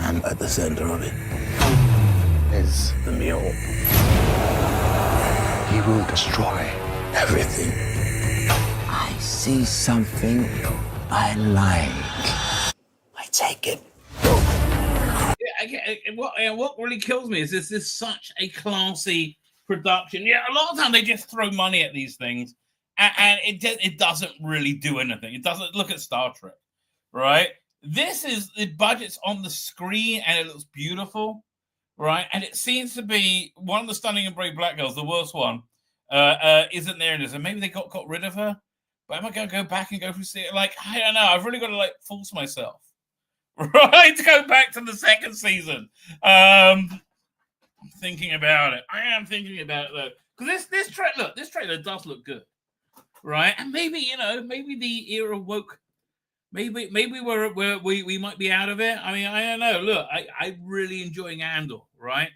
And at the center of it is the mule. He will destroy everything. I see something I like. I take it. Yeah, what really kills me is this is such a classy production. Yeah, a lot of time they just throw money at these things, and it doesn't really do anything. It doesn't. Look at Star Trek, right? This is the budget's on the screen, and it looks beautiful, right? And it seems to be one of the stunning and brave black girls, the worst one, isn't there in this, and maybe they got rid of her. But am I going to go back and go through it? Like, I don't know. I've really got to force myself. Right, to go back to the second season. I'm thinking about it. I am thinking about it though, because this trailer does look good, right? And maybe maybe the era woke. Maybe we might be out of it. I mean, I don't know. Look, I'm really enjoying Andor, right?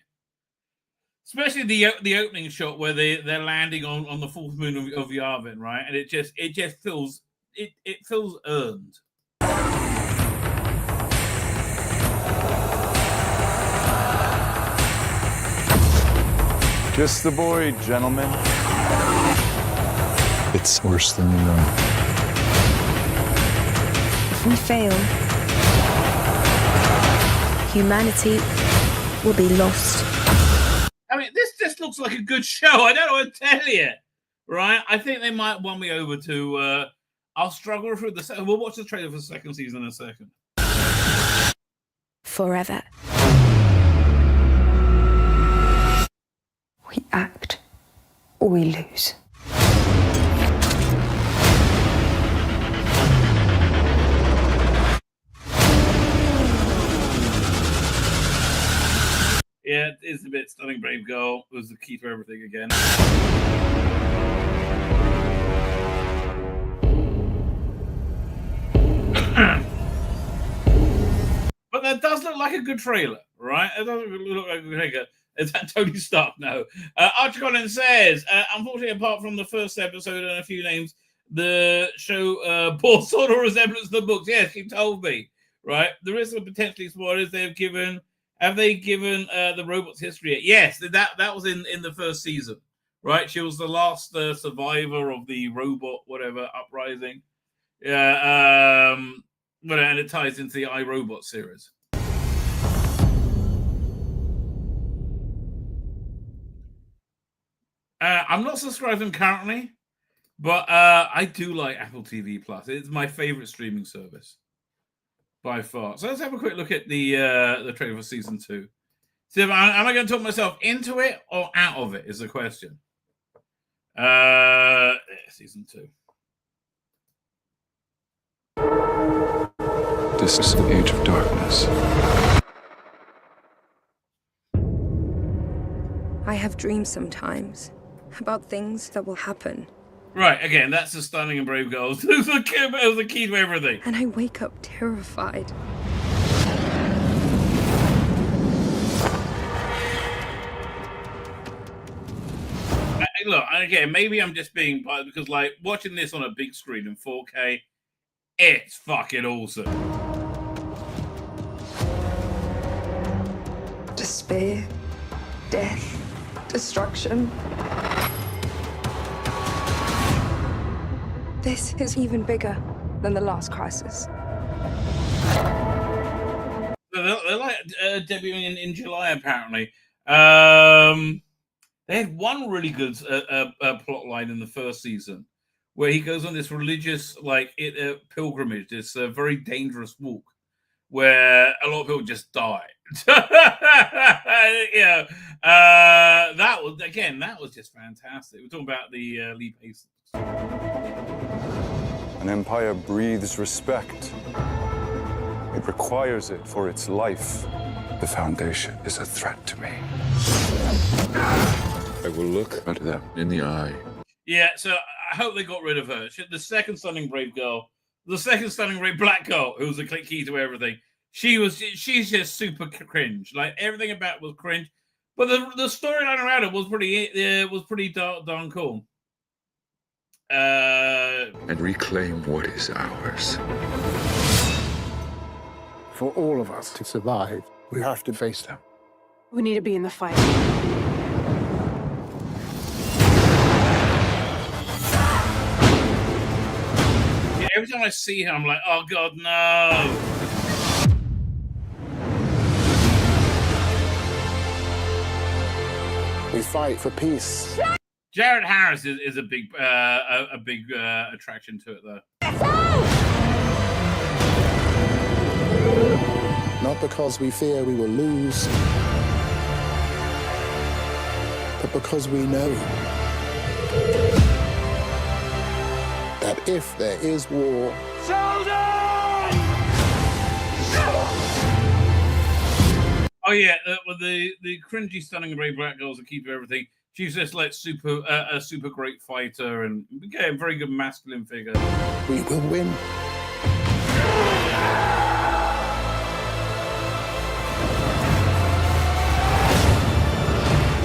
Especially the opening shot where they're landing on the fourth moon of Yavin, right? And it just feels it feels earned. Just the boy, gentlemen. It's worse than you know. If we fail, humanity will be lost. I mean, this just looks like a good show. I don't know what to tell you, right? I think they might won me over to. I'll struggle through the second. We'll watch the trailer for the second season in a second. Forever. We act or we lose. Yeah, it's a bit stunning. Brave girl was the key to everything again. But that does look like a good trailer, right? It doesn't look like a good trailer. Is that Tony Stark? No. Archie Collins says, unfortunately, apart from the first episode and a few names, the show bore sort of resemblance to the books. Yes, she told me, right? The risk of potentially spoilers have they given the robots history? Yes, that was in the first season, right? She was the last survivor of the robot, whatever, uprising. Yeah, and it ties into the iRobot series. I'm not subscribing currently, but I do like Apple TV Plus. It's my favorite streaming service by far. So let's have a quick look at the trailer for season 2. So am I going to talk myself into it or out of it? Is the question. Season 2. This is the age of darkness. I have dreams sometimes about things that will happen. Right, again, that's the Stunning and Brave Girls. It was the key to everything. And I wake up terrified. Look, again, maybe I'm just being biased because, like, watching this on a big screen in 4K, it's fucking awesome. Despair, death, destruction. This is even bigger than the last crisis. They're like debuting in July, apparently. They had one really good plot line in the first season where he goes on this religious pilgrimage, this very dangerous walk where a lot of people just die. Yeah, that was just fantastic. We're talking about the Lee Pace. An empire breathes respect. It requires it for its life. The Foundation is a threat to me. I will look at them in the eye. Yeah, so I hope they got rid of her. The second Stunning Brave girl, the second Stunning Brave black girl, who was the key to everything. She's just super cringe. Like, everything about it was cringe. But the storyline around it was pretty darn cool. And reclaim what is ours. For all of us to survive, we have to face them. We need to be in the fight. Yeah, every time I see her, I'm like, oh god, no. We fight for peace. Jared Harris is a big attraction to it, though. Not because we fear we will lose, but because we know that if there is war, Oh yeah, the cringy, Stunning and Brave black girls that keep everything. She's just like a super great fighter and again, very good masculine figure. we will win.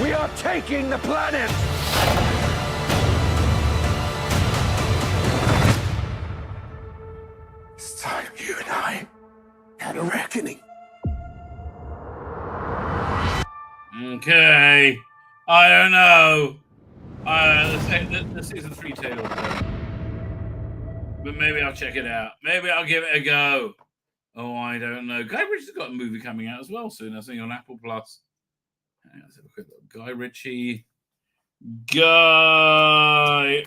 We are taking the planet! It's time you and I had a reckoning. Okay, I don't know. The season 3 trailer, but maybe I'll check it out. Maybe I'll give it a go. Oh, I don't know. Guy Ritchie's got a movie coming out as well soon. I think on Apple Plus. Let's have a quick look. Guy Ritchie. Well, I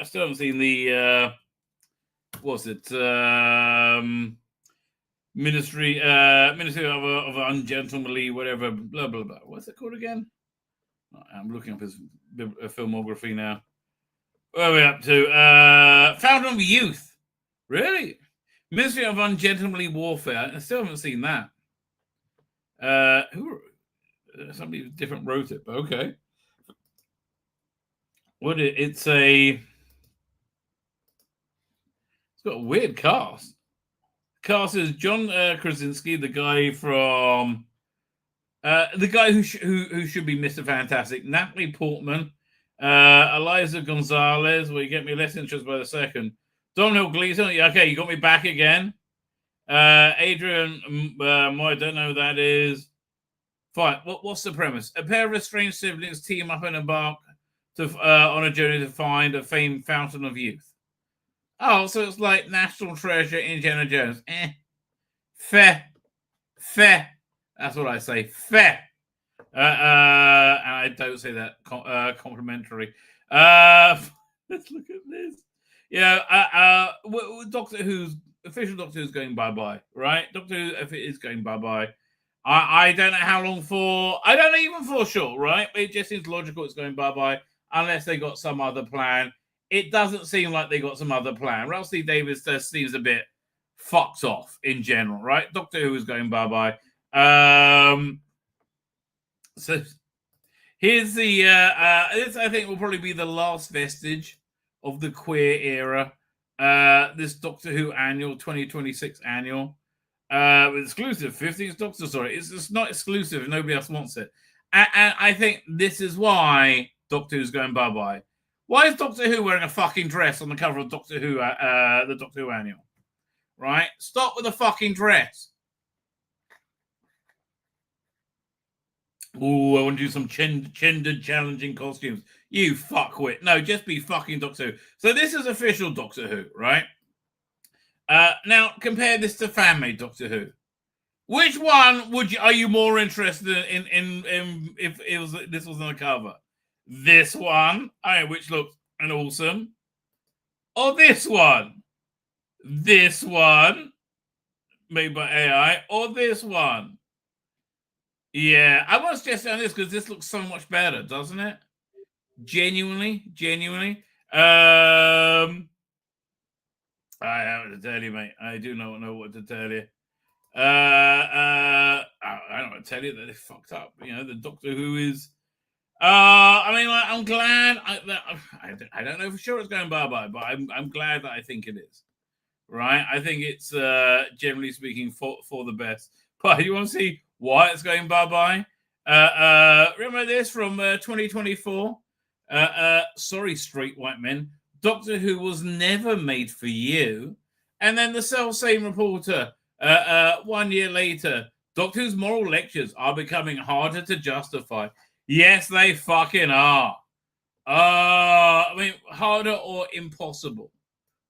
still haven't seen the. What's it? Ministry of Ungentlemanly, whatever, blah blah blah. What's it called again? I'm looking up his filmography now. Where are we up to? Fountain of Youth. Really? Ministry of Ungentlemanly Warfare. I still haven't seen that. Somebody different wrote it, but okay. It's got a weird cast. Cast is John Krasinski, the guy from the guy who should be Mr. Fantastic, Natalie Portman, Eliza Gonzalez. Well, you get me less interested by the second. Domhnall Gleeson. Okay, you got me back again. Adrian, I don't know who that is. Fine. What's the premise? A pair of estranged siblings team up and embark on a journey to find a famed fountain of youth. Oh, so it's like National Treasure, Indiana Jones. Fair. That's what I say. Fair. And I don't say that complimentary. Let's look at this. Yeah, Doctor Who's official Doctor Who's going bye-bye, right? Doctor Who, if it is going bye-bye, I don't know how long for. I don't know even for sure, right? But it just seems logical it's going bye-bye unless they got some other plan. It doesn't seem like they got some other plan. Ralph C. Davis seems a bit fucked off in general, right? Doctor Who is going bye-bye. So here's the this I think will probably be the last vestige of the queer era. This Doctor Who annual 2026 annual with exclusive 15th Doctor. Sorry, it's not exclusive. Nobody else wants it, and I think this is why Doctor Who's going bye-bye. Why is Doctor Who wearing a fucking dress on the cover of Doctor Who, the Doctor Who annual? Right? Stop with the fucking dress. Ooh, I want to do some gender challenging costumes. You fuckwit. No, just be fucking Doctor Who. So this is official Doctor Who, right? Now, compare this to fan-made Doctor Who. Which one are you more interested in if this was on the cover? This one, which looks awesome, or this one? This one, made by AI, or this one? Yeah, I was just on this because this looks so much better, doesn't it? Genuinely. I have to tell you, mate. I do not know what to tell you. I don't want to tell you that they fucked up. You know, the Doctor Who is. I'm glad. I don't know for sure it's going bye-bye, but I'm glad that I think it is. Right? I think it's generally speaking for the best. But you want to see why it's going bye-bye? Remember this from 2024? Sorry, straight white men. Doctor Who was never made for you. And then the self-same reporter, 1 year later, Doctor Who's moral lectures are becoming harder to justify. Yes, they fucking are. Harder or impossible,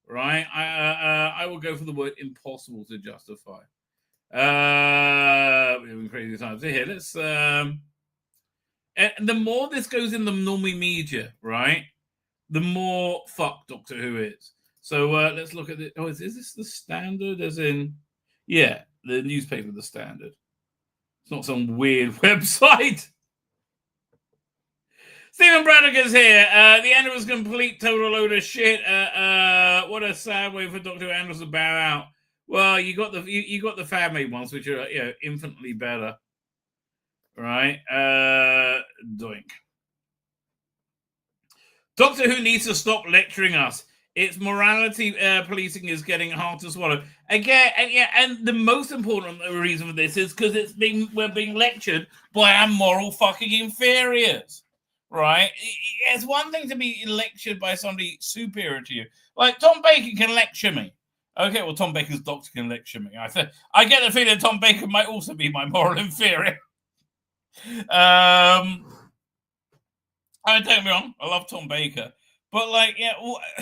right? I will go for the word impossible to justify. We're having crazy times here. Let's. And the more this goes in the normie media, right, the more fuck Doctor Who is. So let's look at it. Oh, is this the Standard? As in, yeah, the newspaper, the Standard. It's not some weird website. Stephen Braddock is here. The end was complete total load of shit. What a sad way for Doctor Who Andrews to bow out. Well, you got the fan-made ones, which are infinitely better, right? Doink. Doctor Who needs to stop lecturing us. Its morality policing is getting hard to swallow. Again, and the most important reason for this is because we're being lectured by our moral fucking inferiors. Right? It's one thing to be lectured by somebody superior to you. Like, Tom Baker can lecture me. Okay, well, Tom Baker's doctor can lecture me. I get the feeling Tom Baker might also be my moral inferior. Don't get me wrong, I love Tom Baker. But,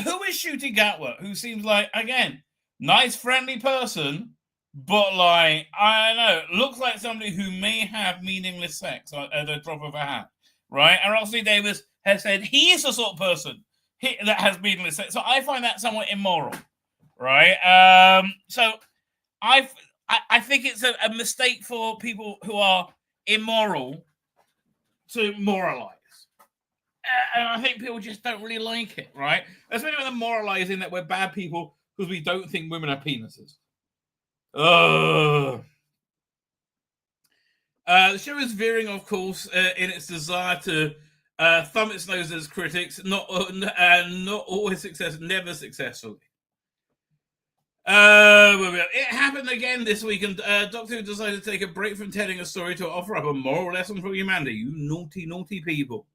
who is Shooty Gatwa? Who seems like, again, nice, friendly person, but, I don't know, looks like somebody who may have meaningless sex at the drop of a hat. Right, and Ralph C. Davis has said he is the sort of person that has meaningless sex. So I find that somewhat immoral, right? So I think it's a mistake for people who are immoral to moralize, and I think people just don't really like it, right? Especially when they're moralizing that we're bad people because we don't think women are penises. The show is veering, of course, in its desire to thumb its nose as critics, not always successful, never successfully. It happened again this week, and Doctor Who decided to take a break from telling a story to offer up a moral lesson for humanity. You naughty, naughty people.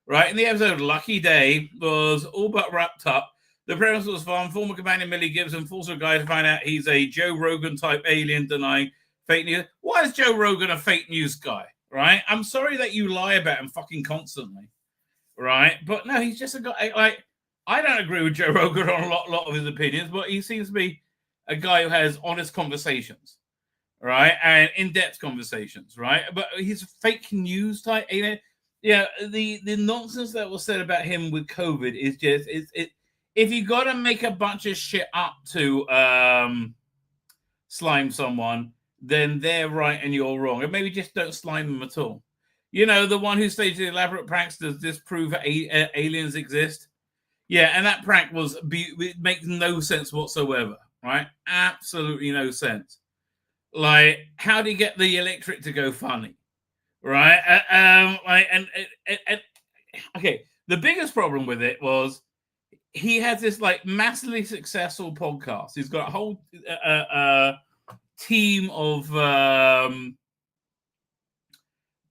Right? In the episode, Lucky Day was all but wrapped up. The premise was fun. Former companion Millie Gibson forces a guy to find out he's a Joe Rogan-type alien denying fake news. Why is Joe Rogan a fake news guy? Right? I'm sorry that you lie about him fucking constantly. right? But no, he's just a guy. Like, I don't agree with Joe Rogan on a lot of his opinions, but he seems to be a guy who has honest conversations, right, and in-depth conversations, right? But he's a fake news type. Yeah, the nonsense that was said about him with COVID is just it. If you got to make a bunch of shit up to slime someone, then they're right and you're wrong, and maybe just don't slime them at all. You know, the one who staged the elaborate pranks does disprove aliens exist. Yeah, and that prank it makes no sense whatsoever, right? Absolutely no sense. Like, how do you get the electric to go funny, right? Okay, the biggest problem with it was he has this like massively successful podcast. He's got a whole team of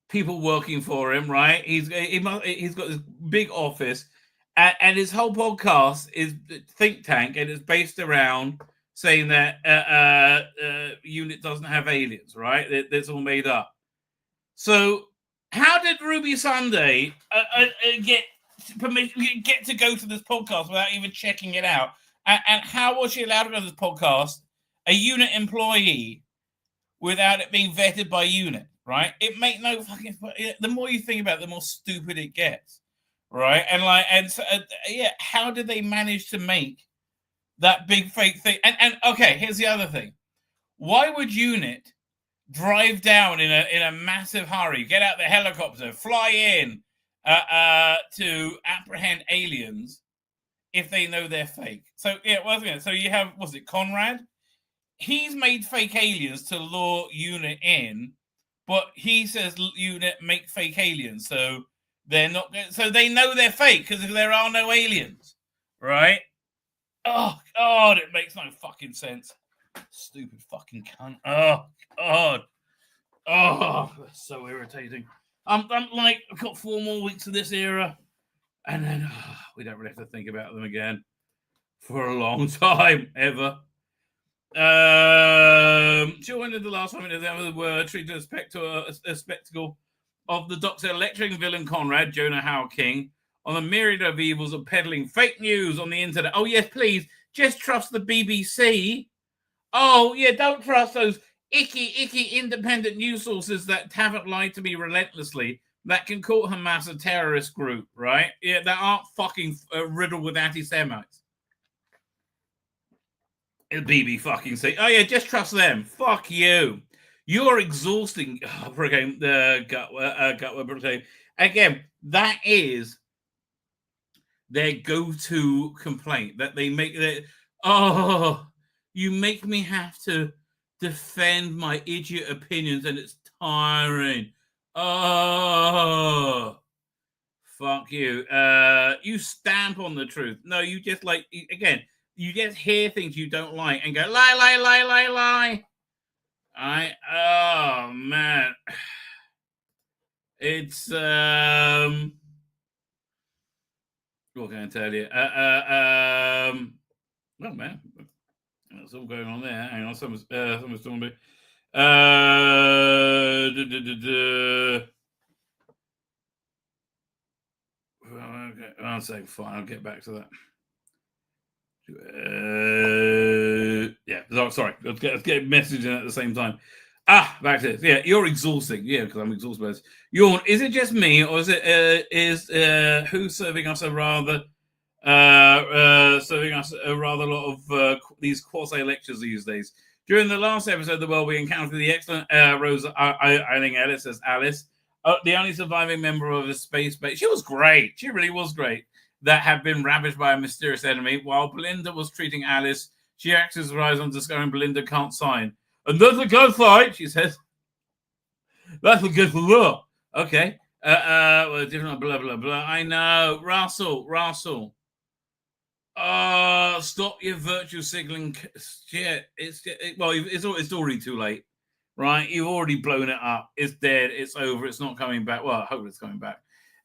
people working for him, right? He's got this big office, and his whole podcast is think tank, and it's based around saying that unit doesn't have aliens, right? That's all made up. So how did Ruby Sunday get permission, get to go to this podcast without even checking it out? And how was she allowed to go to this podcast, a unit employee, without it being vetted by unit, right? It makes no fucking... The more you think about it, the more stupid it gets, right? And so, how did they manage to make that big fake thing? And okay, here's the other thing. Why would unit drive down in a massive hurry, get out the helicopter, fly in to apprehend aliens if they know they're fake? So so you have, was it Conrad? He's made fake aliens to lure unit in, but he says unit make fake aliens, so they're not. So they know they're fake because there are no aliens, right? Oh God, it makes no fucking sense. Stupid fucking cunt. Oh God. Oh, that's so irritating. I'm like, I've got 4 more weeks of this era, and then we don't really have to think about them again for a long time, ever. Joined in the last 5 minutes, the word treated a spectacle of the Doctor lecturing villain Conrad, Jonah Howard King, on the myriad of evils of peddling fake news on the internet. Oh, yes, please, just trust the BBC. Oh, yeah, don't trust those icky independent news sources that haven't lied to me relentlessly, that can call Hamas a terrorist group, right? Yeah, that aren't fucking riddled with anti-Semites. BB fucking say, oh yeah, just trust them. Fuck you. You're exhausting. Again, that is their go-to complaint that they make. You make me have to defend my idiot opinions, and it's tiring. Oh, fuck you. You stamp on the truth. No, you just you just hear things you don't like and go, lie, lie, lie, lie, lie. Oh, man. It's, what can I tell you? Oh, man. That's all going on there. Hang on, someone's talking about... Okay, I'll say fine, I'll get back to that. Sorry. Let's get a message in at the same time. Back to this. Yeah, you're exhausting. Yeah, because I'm exhausted by this. Yawn. Is it just me, or is it who's serving us a rather lot of these quasi lectures these days? During the last episode, we encountered the excellent Rosa Eiling Ellis as Alice, the only surviving member of the space base. She was great. She really was great. That had been ravaged by a mysterious enemy. While Belinda was treating Alice, she axes her eyes on discovering Belinda can't sign. And that's a good fight, she says. That's a good law. Okay. Different blah, blah, blah. I know. Russell. Stop your virtue signaling shit. It's already too late, right? You've already blown it up. It's dead. It's over. It's not coming back. Well, I hope it's coming back.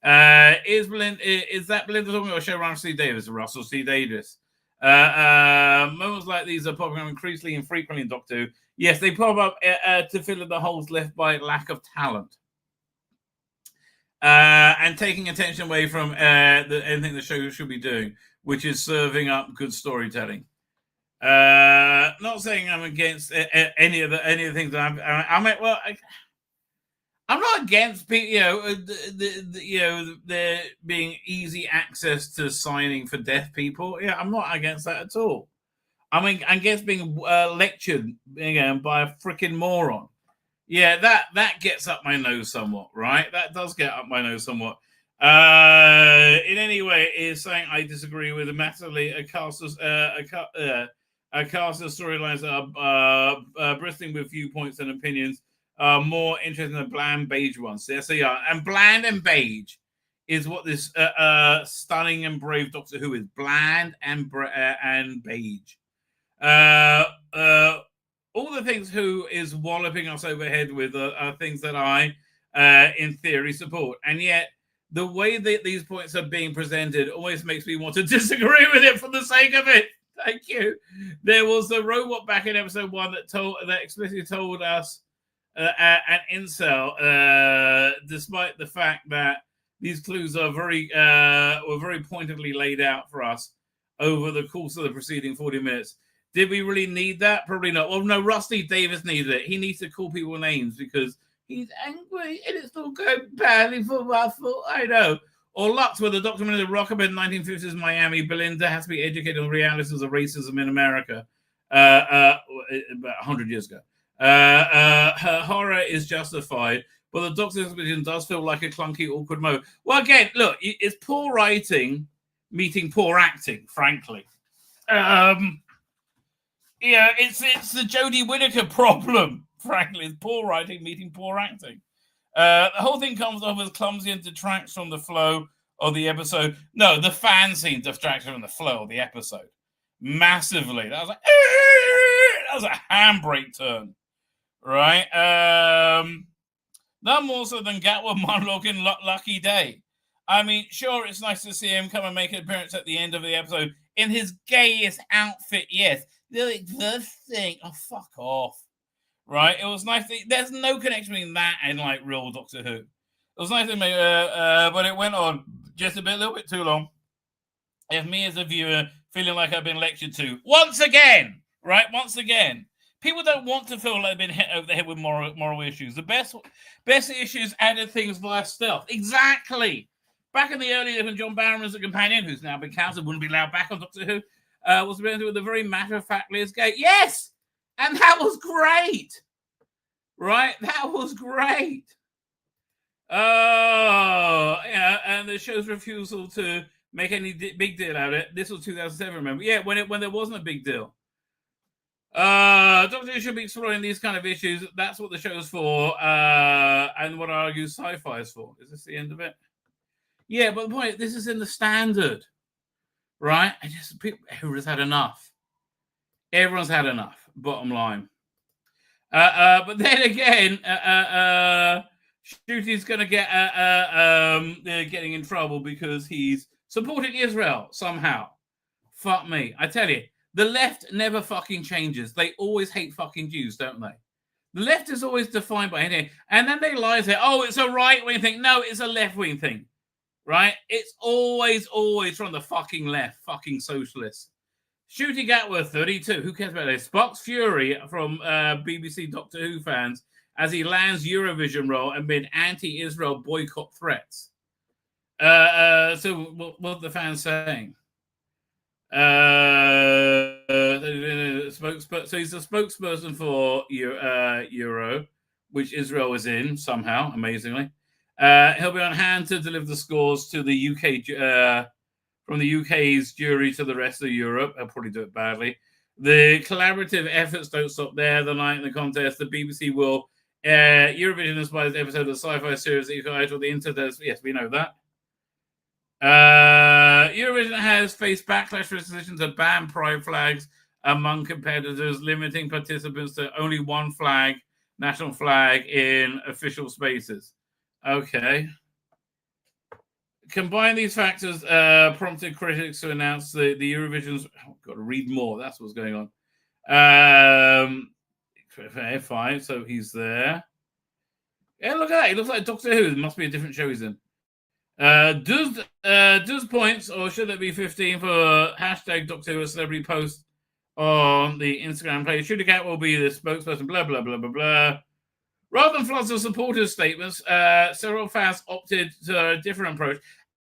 Is that Belinda talking about showrunner Steve Davis or Russell Steve Davis? Moments like these are popping up increasingly and frequently in Doctor Who. Yes, they pop up to fill in the holes left by lack of talent. and taking attention away from anything the show should be doing, which is serving up good storytelling. Not saying I'm against any of the things that I'm not against people, there being easy access to signing for deaf people. Yeah, I'm not against that at all. I mean, I guess being lectured by a freaking moron. Yeah, that gets up my nose somewhat, right? That does get up my nose somewhat. In any way, is saying I disagree with massively. A cast of storylines that are bristling with viewpoints and opinions are more interesting than bland beige ones. Yes, they are. And bland and beige is what this stunning and brave Doctor Who is. Bland and beige. All the things Who is walloping us overhead with are things that I, in theory, support. And yet, the way that these points are being presented always makes me want to disagree with it for the sake of it. Thank you. There was a robot back in episode 1 that explicitly told us an incel, despite the fact that these clues are were very pointedly laid out for us over the course of the preceding 40 minutes. Did we really need that? Probably not. Well, no, Rusty Davis needed it. He needs to call people names because he's angry and it's not going badly for Russell. I know. Or Lux, where the documented Rockabilly in 1950s Miami, Belinda has to be educated on realities of racism in America about 100 years ago. Her horror is justified, but the Doctor's exposition does feel like a clunky, awkward moment. Well, again, look, it's poor writing meeting poor acting, frankly. It's the Jodie Whittaker problem, frankly. It's poor writing meeting poor acting. The whole thing comes off as clumsy and detracts from the flow of the episode. No, the fan scene detracts from the flow of the episode massively. That was like that was a handbrake turn, right? None more so than Gatwa monologue in Lucky Day. I mean, sure, it's nice to see him come and make an appearance at the end of the episode in his gayest outfit. Yes, the thing. Oh, fuck off. Right, it was nice. There's no connection between that and like real Doctor Who. It was nice to me, but it went on just a little bit too long. If me as a viewer feeling like I've been lectured to once again, right? Once again, people don't want to feel like they've been hit over the head with moral issues. The best issues added things via stealth. Exactly. Back in the early days when John Barron was a companion, who's now been cancelled, wouldn't be allowed back on Doctor Who, was presented with a very matter-of-factly as gay. Yes. And that was great, right? That was great. Oh, yeah. And the show's refusal to make any big deal out of it. This was 2007, remember? Yeah, when there wasn't a big deal. Doctor Who should be exploring these kind of issues. That's what the show's for, and what I argue sci-fi is for. Is this the end of it? Yeah, but the point, this is in the standard, right? I just everyone's had enough. Everyone's had enough. Bottom line. But then again, Shooty's going to get getting in trouble because he's supporting Israel somehow. Fuck me. I tell you, the left never fucking changes. They always hate fucking Jews, don't they? The left is always defined by anything. And then they lie and say, oh, it's a right-wing thing. No, it's a left-wing thing. Right? It's always from the fucking left. Fucking socialists. Shooty Gatworth, 32. Who cares about this? Spock's fury from BBC Doctor Who fans as he lands Eurovision role amid anti-Israel boycott threats. So what are the fans saying? So he's the spokesperson for Euro, which Israel is in somehow, amazingly. He'll be on hand to deliver the scores to the UK. From the UK's jury to the rest of Europe. I'll probably do it badly. The collaborative efforts don't stop there. The night in the contest, the BBC will Eurovision inspires episode of the sci-fi series that you can title The Internet. Yes, we know that. Eurovision has faced backlash for decisions to ban pride flags among competitors, limiting participants to only one flag, national flag, in official spaces. Okay. Combine these factors prompted critics to announce the Eurovision's... Oh, got to read more. That's what's going on. Fine, so he's there. Yeah, look at that. He looks like Doctor Who. It must be a different show he's in. Does points, or should it be 15 for hashtag Doctor Who celebrity post on the Instagram page? Shooty Cat will be the spokesperson, blah, blah, blah, blah, blah. Rather than floods of supporters' statements, several fans opted to a different approach.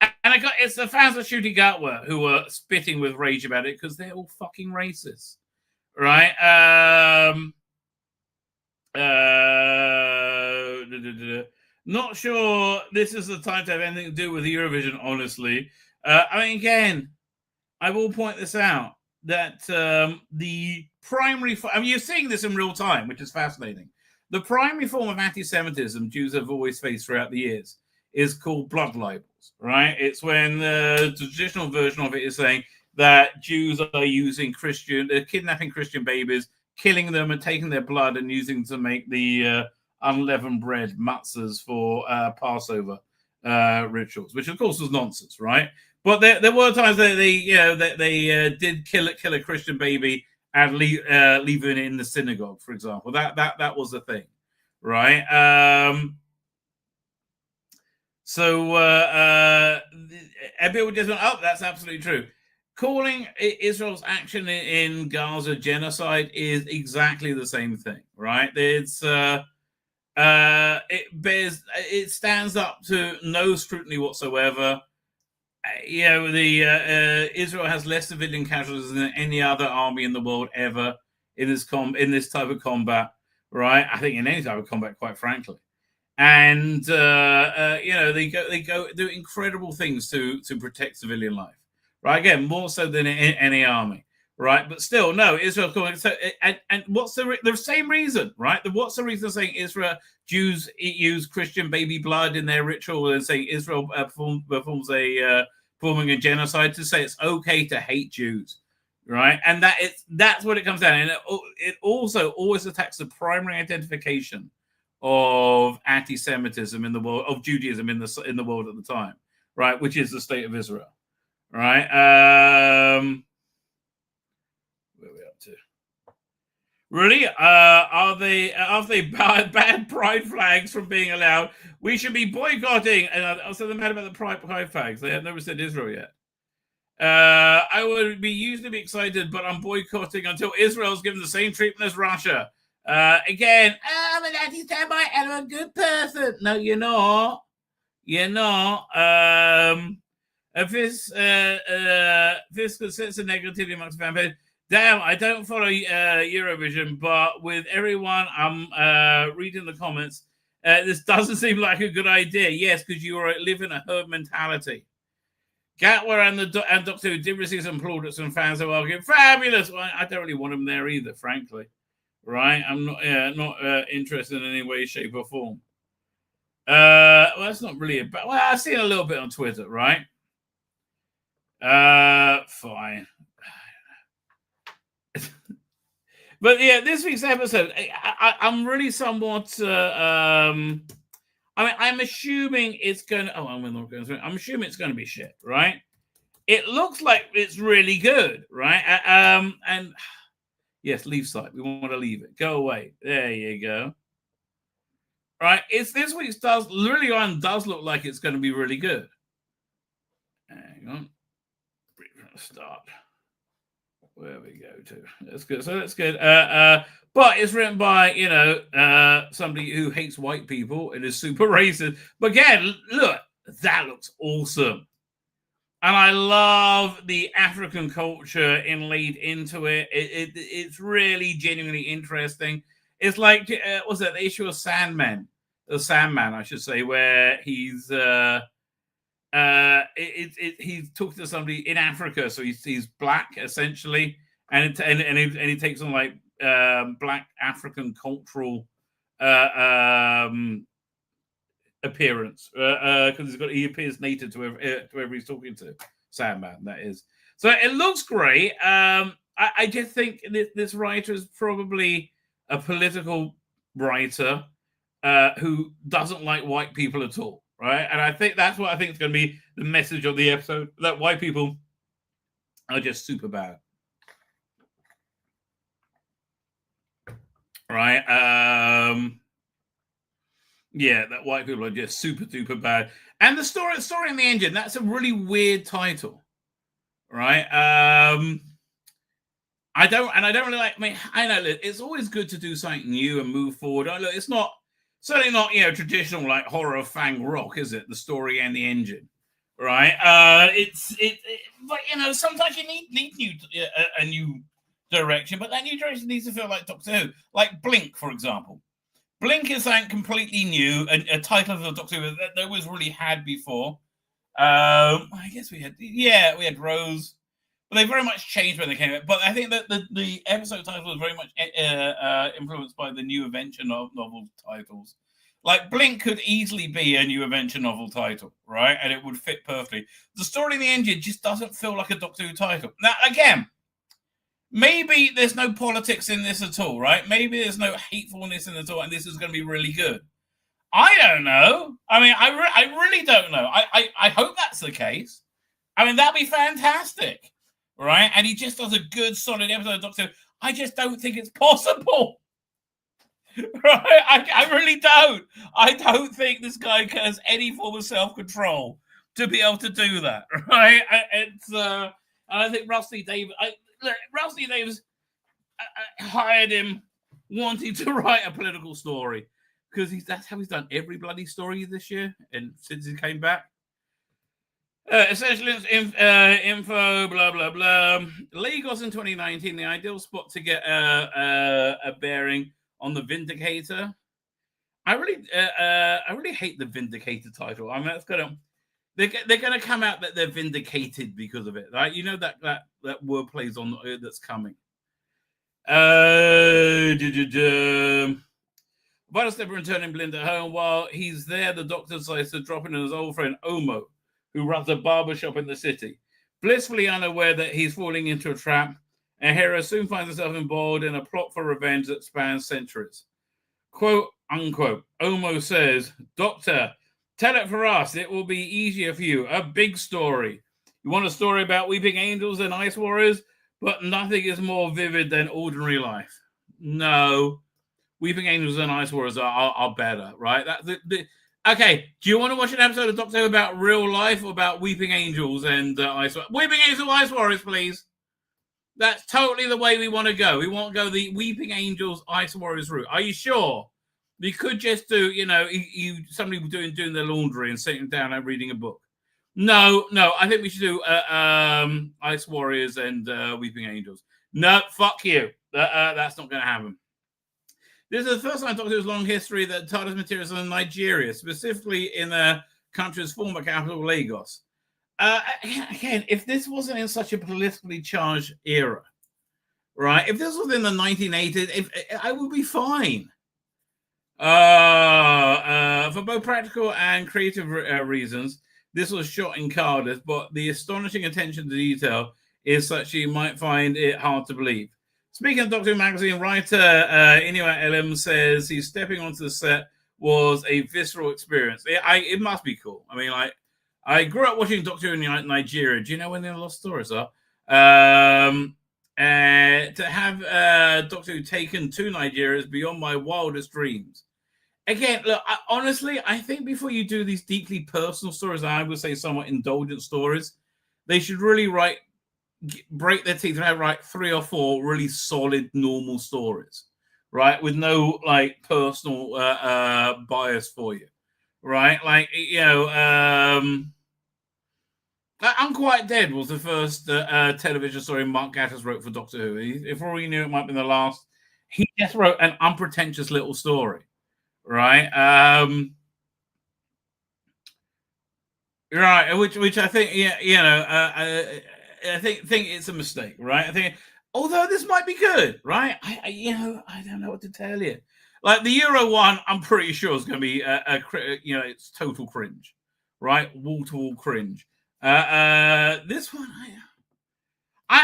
And it's the fans of Shooty Gatwa who were spitting with rage about it because they're all fucking racist. Right? Not sure this is the time to have anything to do with Eurovision, honestly. I mean, again, I will point this out, that the primary... I mean, you're seeing this in real time, which is fascinating. The primary form of anti-Semitism Jews have always faced throughout the years is called blood libels, right? It's when the traditional version of it is saying that Jews are using they're kidnapping Christian babies, killing them and taking their blood and using to make the unleavened bread matzahs for Passover rituals, which of course was nonsense, right? But there were times that they did kill a Christian baby and leave it in the synagogue, for example. That was the thing, right? So Abel just went, oh, that's absolutely true. Calling Israel's action in Gaza genocide is exactly the same thing, right? It stands up to no scrutiny whatsoever. Israel has less civilian casualties than any other army in the world ever in this type of combat, right? I think in any type of combat, quite frankly. And they go do incredible things to protect civilian life, right? Again, more so than any army, right? But still, no, Israel. And what's the same reason, right? What's the reason saying Jews use Christian baby blood in their ritual and saying Israel performing a genocide, to say it's okay to hate Jews, right? And that's what it comes down. And it also always attacks the primary identification of anti-Semitism in the world, of Judaism in the world at the time, right? Which is the state of Israel, right? Where are we up to? Really? Are they banned pride flags from being allowed? We should be boycotting. And also they're mad about the pride flags. They have never said Israel yet. I would be usually excited, but I'm boycotting until Israel's given the same treatment as Russia. Again, I'm an anti-Semite and I'm a good person. No, you're not. You're not. This could sense of negativity amongst fanfare. Damn, I don't follow Eurovision, but with everyone I'm reading the comments, this doesn't seem like a good idea. Yes, because you live in a herd mentality. Gatwa and Doctor Who did receive some plaudits from fans who argued, fabulous. Well, I don't really want them there either, frankly. Right? I'm not interested in any way, shape, or form. Well, that's not really about. Well, I've seen a little bit on Twitter, right? Fine. But yeah, this week's episode, I'm really somewhat. I'm assuming it's going to. I'm assuming it's going to be shit, right? It looks like it's really good, right? And. Yes, leave site. We want to leave it. Go away. There you go. Right. It's this week's does look like it's going to be really good. Hang on. Start. Where we go to. That's good. So that's good. But it's written by, somebody who hates white people and is super racist. But again, look, that looks awesome. And I love the African culture inlaid into it. It's really genuinely interesting. It's like, what's that? The issue of Sandman, I should say, where he's he talks to somebody in Africa, so he's black essentially, and he takes on like black African cultural appearance because he appears native to whoever he's talking to. Sandman, that is. So it looks great. I just think this writer is probably a political writer who doesn't like white people at all, right? And I think that's what I think is going to be the message of the episode, that white people are just super bad. Right? Yeah, that white people are just super duper bad. And the story in the engine, that's a really weird title, right? I don't really like. I mean, I know it's always good to do something new and move forward. It's not certainly not traditional like horror fang rock, is it? The story and the engine, right? But sometimes you need new a new direction, but that new direction needs to feel like Doctor Who, like Blink, for example. Blink is something completely new, a title of Doctor Who that no one's really had before. I guess we had Rose, but they very much changed when they came out. But I think that the episode title was very much influenced by the new adventure novel titles. Like Blink could easily be a new adventure novel title, right? And it would fit perfectly. The story in the engine just doesn't feel like a Doctor Who title. Now, again, maybe there's no politics in this at all, right? Maybe there's no hatefulness in it at all, and this is going to be really good. I don't know. I mean, I really don't know. I hope that's the case. I mean, that'd be fantastic, right? And he just does a good, solid episode of Doctor Who. I just don't think it's possible, right? I really don't. I don't think this guy has any form of self-control to be able to do that, right? And I think Rusty Davies hired him wanting to write a political story because that's how he's done every bloody story this year and since he came back. Essentially, info, blah, blah, blah. Lagos in 2019, the ideal spot to get a bearing on the Vindicator. I really hate the Vindicator title. I mean, that's gonna they're gonna come out that they're vindicated because of it, right? You know that word plays on that's coming. Vital returning Belinda home. While he's there, the Doctor decides to drop in his old friend Omo, who runs a barbershop in the city. Blissfully unaware that he's falling into a trap, and Hera soon finds herself involved in a plot for revenge that spans centuries. Quote, unquote. Omo says, Doctor, tell it for us. It will be easier for you. A big story. You want a story about weeping angels and ice warriors, but nothing is more vivid than ordinary life. No. Weeping angels and ice warriors are better, right? Okay, do you want to watch an episode of Doctor Who about real life or about weeping angels and ice warriors? Weeping angels, ice warriors, please. That's totally the way we want to go. We want to go the weeping angels, ice warriors route. Are you sure? We could just do, somebody doing their laundry and sitting down and reading a book. No. I think we should do ice warriors and weeping angels. No, fuck you. That's not going to happen. This is the first time Doctor Who's long history that TARDIS materials in Nigeria, specifically in the country's former capital, Lagos. Again, if this wasn't in such a politically charged era, right? If this was in the 1980s, I would be fine. For both practical and creative reasons, this was shot in Cardiff, but the astonishing attention to detail is such you might find it hard to believe. Speaking of Doctor Who magazine, writer Inua Elam says he's stepping onto the set was a visceral experience. It must be cool. I mean, I grew up watching Doctor Who in Nigeria. Do you know when the Lost Stories are? To have Doctor Who taken to Nigeria is beyond my wildest dreams. Again, look, honestly, I think before you do these deeply personal stories, and I would say somewhat indulgent stories, they should really break their teeth and write 3 or 4 really solid, normal stories, right? With no personal bias for you, right? Unquiet Dead was the first television story Mark Gatiss wrote for Doctor Who. If all you knew, it might have been the last. He just wrote an unpretentious little story, right? Right, which I think, I think it's a mistake, right? I think, although this might be good, right? I don't know what to tell you. Like the Euro one, I'm pretty sure is going to be it's total cringe, right? Wall-to-wall cringe. This one,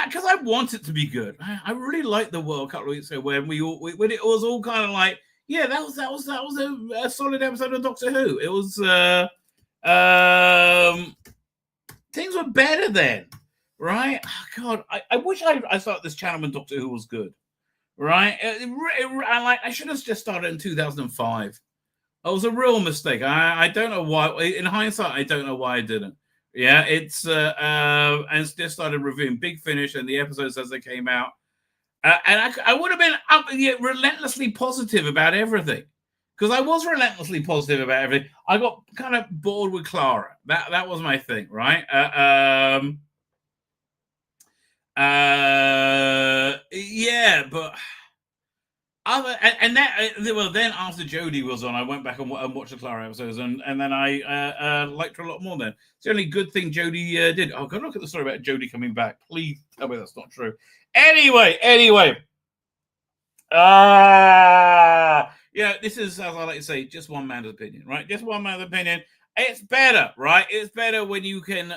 because I want it to be good. I really liked the World Cup weeks ago when when it was all kind of like, yeah, that was a solid episode of Doctor Who. It was things were better then. Right? Oh, God, I wish I thought this channel when Doctor Who was good. Right? I should have just started in 2005. It was a real mistake. I don't know why. In hindsight, I don't know why I didn't. Yeah, it's and just started reviewing Big Finish and the episodes as they came out, and I would have been relentlessly positive about everything, because I was relentlessly positive about everything. I got kind of bored with Clara. That was my thing, right? Yeah, but. Then after Jodie was on, I went back and watched the Clara episodes, and then I liked her a lot more. Then it's the only good thing Jodie did. Oh, go look at the story about Jodie coming back. Please tell me that's not true. Anyway, this is, as I like to say, just one man's opinion, right? Just one man's opinion. It's better, right? It's better when you can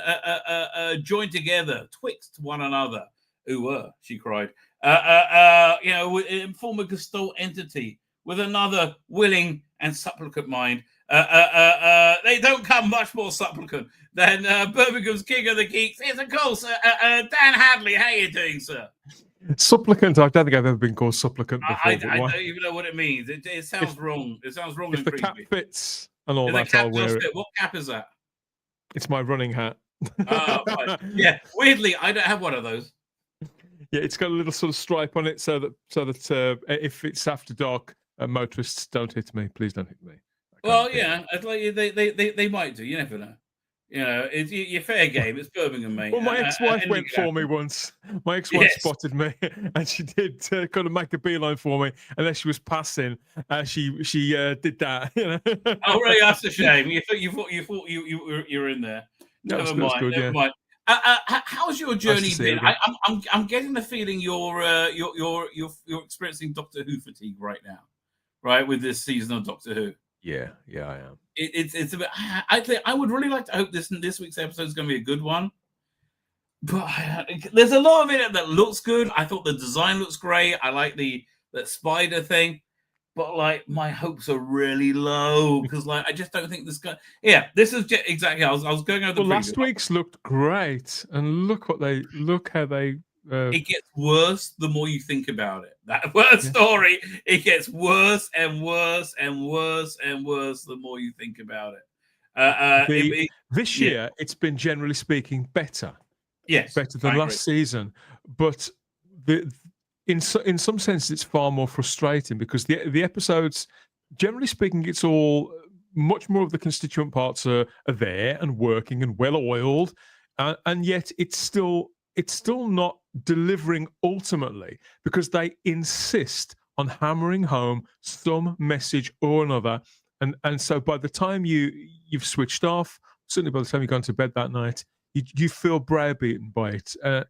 join together twixt one another. Ooh, she cried. Form a gestalt entity with another willing and supplicant mind. They don't come much more supplicant than Birmingham's King of the Geeks. It's, of course, Dan Hadley. How are you doing, sir? Supplicant? I don't think I've ever been called supplicant before. I don't even know what it means. It sounds wrong. It sounds wrong. If the cap fits and all that, I'll wear it. What cap is that? It's my running hat. Right. Yeah, weirdly, I don't have one of those. Yeah, it's got a little sort of stripe on it so that if it's after dark, motorists don't hit me. Please don't hit me. Well, yeah, it's like they might do. You never know. It's your fair game. It's Birmingham, mate. Well, my ex-wife went for me once. My ex-wife spotted me, and she did kind of make a beeline for me. And as she was passing, she did that. Oh, really? That's a shame. You thought you were in there. Never mind. How's your journey been? I'm getting the feeling you're experiencing Doctor Who fatigue right now, right? With this season of Doctor Who. Yeah, I am. It's a bit. I would really like to hope this week's episode is going to be a good one, but there's a lot of it that looks good. I thought the design looks great. I like the spider thing. But like my hopes are really low because like I just don't think this guy. Yeah, this is exactly. I was going over the last week's looked great, and look how they. It gets worse the more you think about it. That story, it gets worse and worse and worse and worse the more you think about it. This year, it's been generally speaking better. Yes, better than last season, but in some sense, it's far more frustrating because the episodes, generally speaking, it's all much more of the constituent parts are there and working and well oiled, and yet it's still not delivering ultimately because they insist on hammering home some message or another, and so by the time you've switched off, certainly by the time you've gone to bed that night. You feel browbeaten by it. I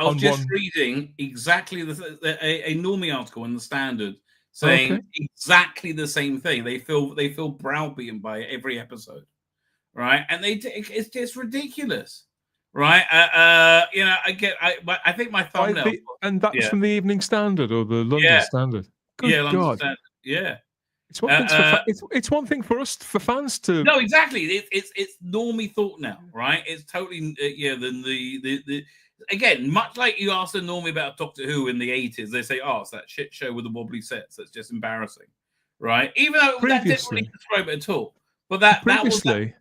was just reading exactly a Normie article in the Standard saying exactly the same thing. They feel browbeaten by every episode, right? And it's just ridiculous, right? I think my thumbnail, and that's from the Evening Standard or the London Standard. Good London God. Standard. Yeah. It's one thing for us, for fans to. No, exactly. It's normie thought now, right? It's totally Then the again, much like you asked a normie about Doctor Who in the 80s, they say, "Oh, it's that shit show with the wobbly sets. That's just embarrassing," right? Even though that didn't really describe it at all. But previously,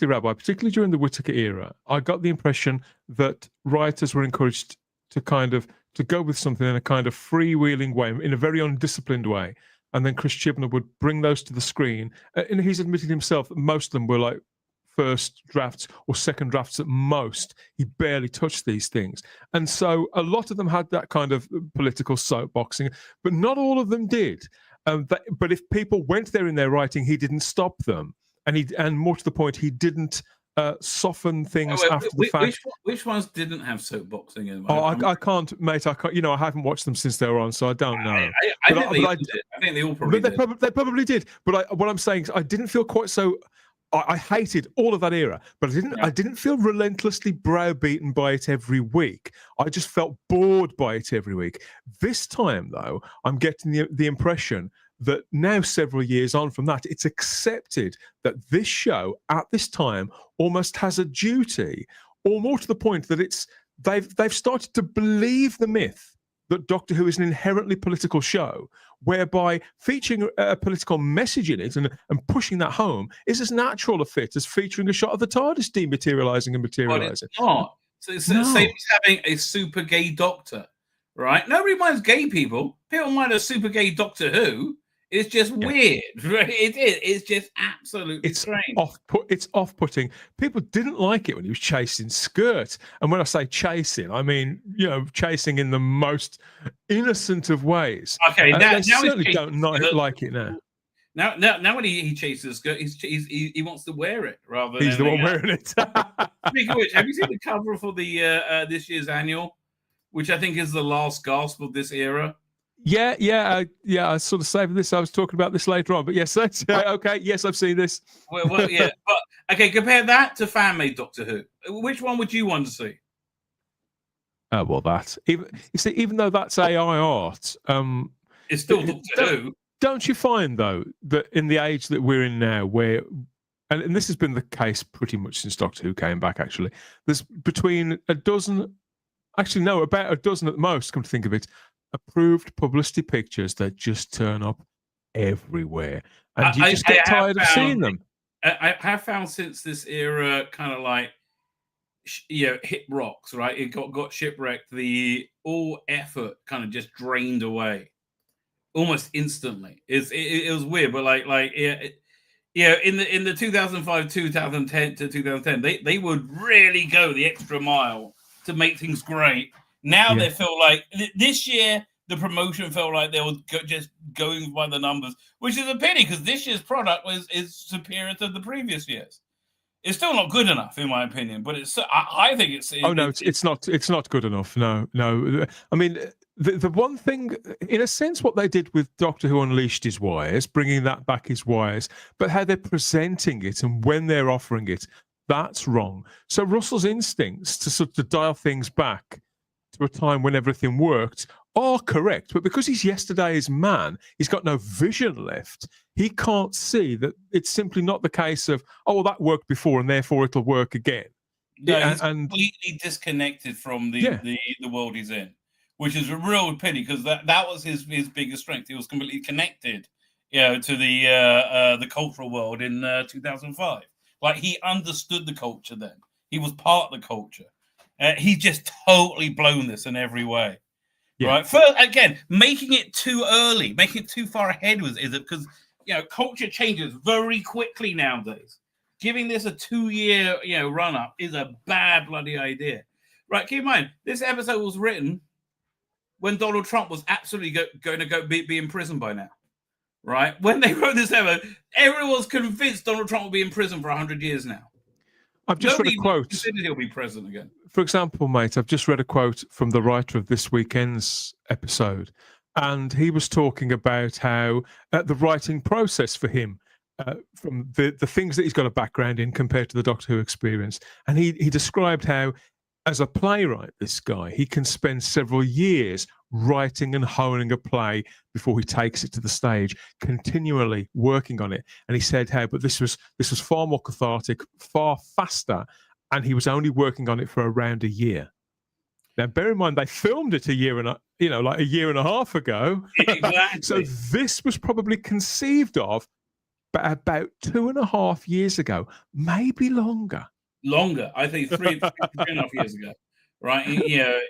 Rabbi, particularly during the Whittaker era, I got the impression that writers were encouraged to go with something in a kind of freewheeling way, in a very undisciplined way. And then Chris Chibnall would bring those to the screen. And he's admitted himself that most of them were like first drafts or second drafts at most. He barely touched these things. And so a lot of them had that kind of political soapboxing, but not all of them did. But if people went there in their writing, he didn't stop them. And more to the point, he didn't soften things after the fact. Which ones didn't have soapboxing in them? I can't, mate. I can't. I haven't watched them since they were on, so I don't know. I think they all probably did. They probably did. But what I'm saying is, I didn't feel quite so. I hated all of that era, but I didn't feel relentlessly browbeaten by it every week. I just felt bored by it every week. This time, though, I'm getting the impression that now, several years on from that, it's accepted that this show at this time almost has a duty, or more to the point that they've started to believe the myth that Doctor Who is an inherently political show, whereby featuring a political message in it and pushing that home is as natural a fit as featuring a shot of the TARDIS dematerializing and But materializing. it's not. So it's the same as having a super gay Doctor, right? Nobody minds gay people. People mind a super gay Doctor Who. It's just weird, right? It is. It's just absolutely strange. It's off-putting. People didn't like it when he was chasing Skirt, and when I say chasing, I mean chasing in the most innocent of ways. Okay, they certainly don't like it now. Now when he chases Skirt, he wants to wear it rather than He's the one wearing it. Speaking of which, have you seen the cover for the this year's annual, which I think is the last gasp of this era? Yeah. I sort of saved this. I was talking about this later on, but yes, that's okay. Yes, I've seen this. Well, yeah, but okay. Compare that to fan-made Doctor Who. Which one would you want to see? Well, that even though that's AI art, it's still Doctor Who. Don't you find though that in the age that we're in now, where and this has been the case pretty much since Doctor Who came back, actually, there's between a dozen, actually no, about a dozen at the most, come to think of it, approved publicity pictures that just turn up everywhere, and you just get tired of seeing them. I have found since this era kind of like hit rocks, right? It got shipwrecked. The all effort kind of just drained away almost instantly. It was weird, but in the 2005 2010 to 2010 they would really go the extra mile to make things great. Now they feel like this year the promotion felt like they were just going by the numbers, which is a pity because this year's product is superior to the previous years. It's still not good enough, in my opinion, but I think it's. It's not good enough. No. I mean, the one thing, in a sense, what they did with Doctor Who Unleashed is wise, bringing that back is wise, but how they're presenting it and when they're offering it, that's wrong. So Russell's instincts to sort of dial things back to a time when everything worked are correct, but because he's yesterday's man, he's got no vision left. He can't see that it's simply not the case of, oh, well, that worked before and therefore it'll work again. No, he's completely disconnected from the world he's in, which is a real pity because that was his biggest strength. He was completely connected, to the cultural world in 2005. Like he understood the culture then. He was part of the culture. He just totally blown this in every way. Yeah. Right. First, again, making it too early, making it too far ahead is it because culture changes very quickly nowadays. Giving this a 2-year run up is a bad bloody idea. Right. Keep in mind, this episode was written when Donald Trump was absolutely going to be in prison by now. Right. When they wrote this episode, everyone was convinced Donald Trump will be in prison for 100 years now. I've just read a quote. Considered he'll be president again. For example, mate, I've just read a quote from the writer of this weekend's episode, and he was talking about how the writing process for him, from the things that he's got a background in compared to the Doctor Who experience, and he described how, as a playwright, this guy, he can spend several years writing and honing a play before he takes it to the stage, continually working on it. And he said how, but this was far more cathartic, far faster, and he was only working on it for around a year. Now, bear in mind, they filmed it a year and a half ago. Exactly. So this was probably conceived of about 2.5 years ago, maybe longer. Longer, I think 3.5 years ago, right?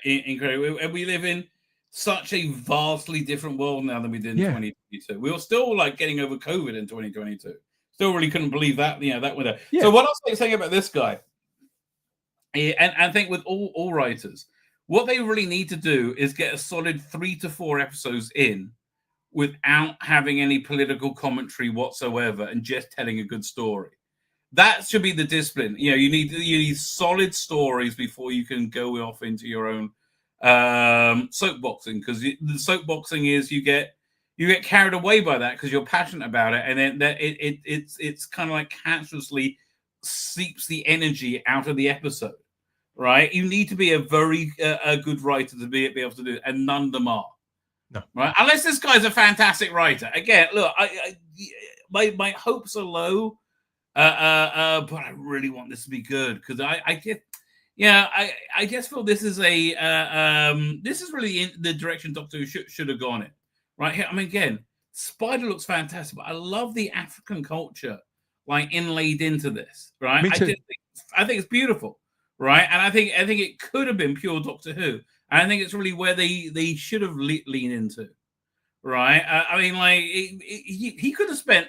Incredible. And we live in such a vastly different world now than we did in 2022. We were still getting over COVID in 2022. Still really couldn't believe that, that window. Yeah. So what I was saying about this guy, and I think with all writers, what they really need to do is get a solid 3 to 4 episodes in without having any political commentary whatsoever and just telling a good story. That should be the discipline. You need solid stories before you can go off into your own soapboxing, because the soapboxing is you get carried away by that because you're passionate about it, and then it's kind of like cancerously seeps the energy out of the episode. Right? You need to be a very a good writer to be able to do it, and none of them are. No. Right? Unless this guy's a fantastic writer. Again, look, my hopes are low. But I really want this to be good because I get, Yeah, I just feel this is a this is really in the direction Doctor Who should have gone in. Right here, I mean, again, Spider looks fantastic, but I love the African culture like inlaid into this. Right, Me too. I think it's beautiful. Right, and I think it could have been pure Doctor Who, and I think it's really where they should have leaned into. Right, I mean, like he could have spent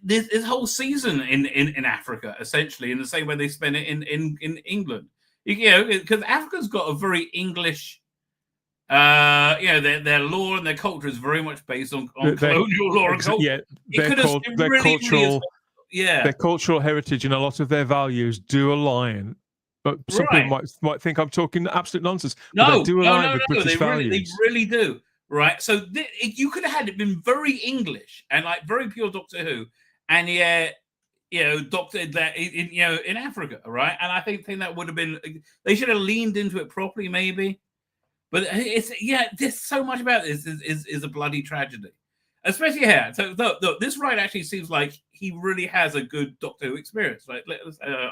this whole season in Africa, essentially, in the same way they spend it in England. You know, because Africa's got a very English, you know, their law and their culture is very much based on colonial law and culture. Yeah, their cultural, their cultural heritage and a lot of their values do align. But some people might think I'm talking absolute nonsense. No, they do align with British they values. really do. Right, so you could have had it been very English and like very pure Doctor Who, and yet, you know, Doctor that in Africa, right? And I think that would have been, they should have leaned into it properly, maybe. But there's so much about this is a bloody tragedy, especially here. So this ride actually seems like he really has a good Doctor Who experience. Right,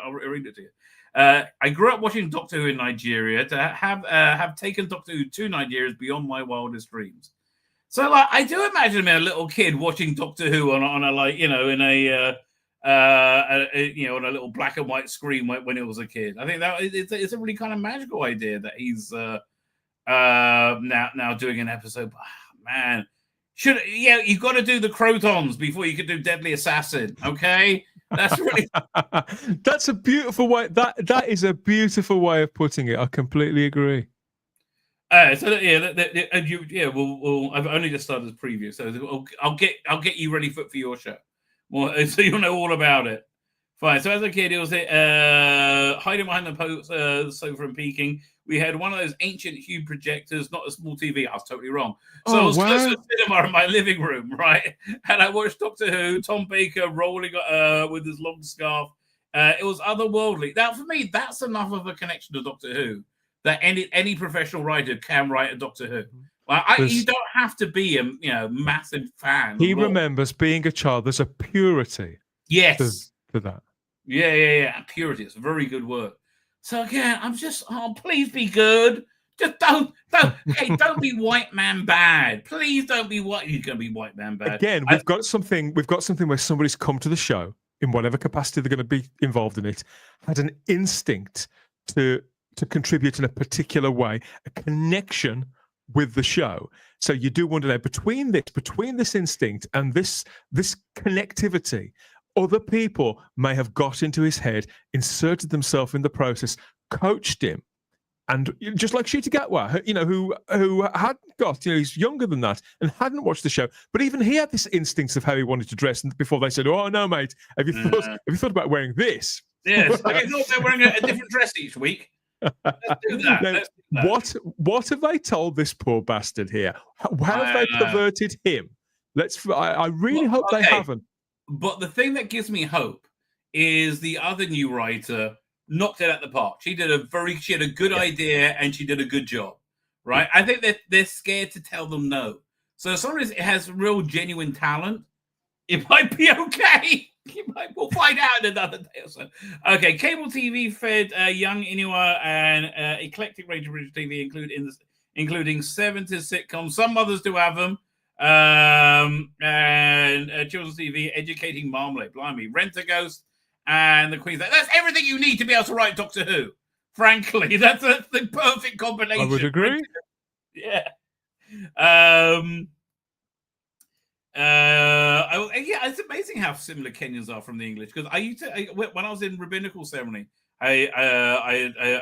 I'll read it to you. I grew up watching Doctor Who in Nigeria. To have taken Doctor Who to Nigeria is beyond my wildest dreams. So, like, I do imagine me a little kid watching Doctor Who on a like, you know, in a you know, on a little black and white screen when he was a kid. I think that it's a really kind of magical idea that he's now doing an episode. Oh, man, you got to do the Crotons before you could do Deadly Assassin. Okay. That's really that's a beautiful way. That is a beautiful way of putting it. I completely agree. I've only just started the preview, so I'll get you ready for your show. Well, so you'll know all about it. Fine. So as a kid, it was hiding behind the sofa and peeking. We had one of those ancient Hue projectors, not a small TV. I was totally wrong. So I was close to the cinema in my living room, right? And I watched Doctor Who, Tom Baker rolling with his long scarf. It was otherworldly. Now, for me, that's enough of a connection to Doctor Who that any professional writer can write a Doctor Who. You don't have to be a massive fan. He remembers being a child. There's a purity. Yes. To that. Yeah. Purity. It's a very good word. So again, I'm just, please be good. Just don't be white man bad. Please don't be white. You're going to be white man bad. Again, we've got something where somebody's come to the show in whatever capacity they're going to be involved in it, had an instinct to contribute in a particular way, a connection with the show. So you do wonder now, between this instinct and this connectivity, other people may have got into his head, inserted themselves in the process, coached him, and just like Shita Gatwa, who had got, he's younger than that and hadn't watched the show, but even he had this instinct of how he wanted to dress, and before they said, "Oh no, mate, have you thought about wearing this?" Yes, have you thought about wearing a different dress each week? Let's do that. Now, what have they told this poor bastard here? How have they perverted him? I really hope they haven't. But the thing that gives me hope is the other new writer knocked it out the park. She had a good idea and she did a good job, right? I think that they're scared to tell them no. So as long as it has real genuine talent, it might be okay. We'll find out in another day or so. Okay, cable TV fed young Inua and eclectic range of British TV, including 70s sitcoms. Some mothers do have them. And children's TV, Educating Marmalade, blimey, Rent-A-Ghost, and The Queen's. That's everything you need to be able to write Doctor Who. Frankly, that's the perfect combination. I would agree. Yeah. It's amazing how similar Kenyans are from the English. Because when I was in rabbinical ceremony, I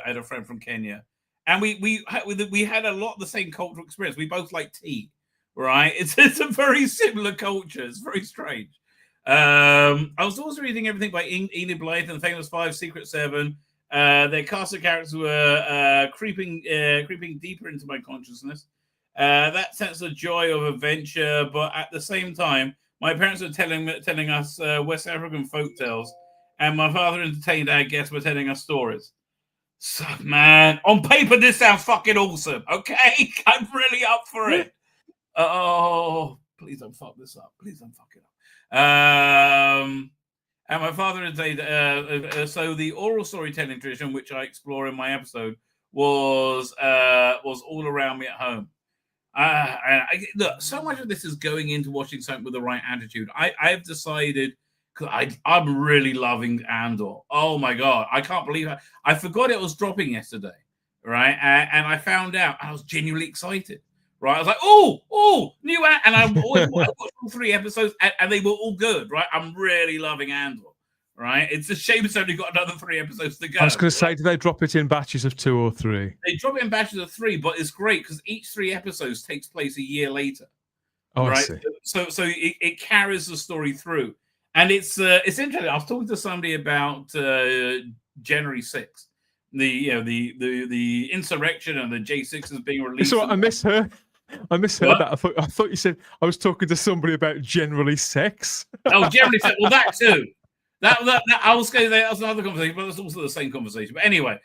had a friend from Kenya, and we had a lot of the same cultural experience. We both like tea. Right, it's a very similar culture. It's very strange. I was also reading everything by Enid Blythe and Famous Five, Secret Seven. Their cast of characters were creeping deeper into my consciousness. That sense of joy of adventure, but at the same time, my parents were telling us West African folk tales, and my father entertained our guests by telling us stories. So, man, on paper, this sounds fucking awesome. Okay, I'm really up for it. Oh, please don't fuck this up. Please don't fuck it up. And my father had said, so the oral storytelling tradition, which I explore in my episode, was all around me at home. Look, so much of this is going into watching something with the right attitude. I've decided, because I'm really loving Andor. Oh my God, I can't believe it. I forgot it was dropping yesterday, right? And I found out, and I was genuinely excited. Right, I was like, oh, new ad, and I watched all 3 episodes, and they were all good. Right, I'm really loving Andor. Right, it's a shame it's only got another 3 episodes to go. I was going to say, do they drop it in batches of 2 or 3? They drop it in batches of 3, but it's great because each 3 episodes takes place a year later. Oh, right, I see. So it carries the story through, and it's interesting. I was talking to somebody about January 6th, the insurrection and the J6 is being released. So I misheard that. I thought you said I was talking to somebody about generally sex. Oh, generally sex. Well, that too. That I was going to say that was another conversation, but it's also the same conversation. But anyway,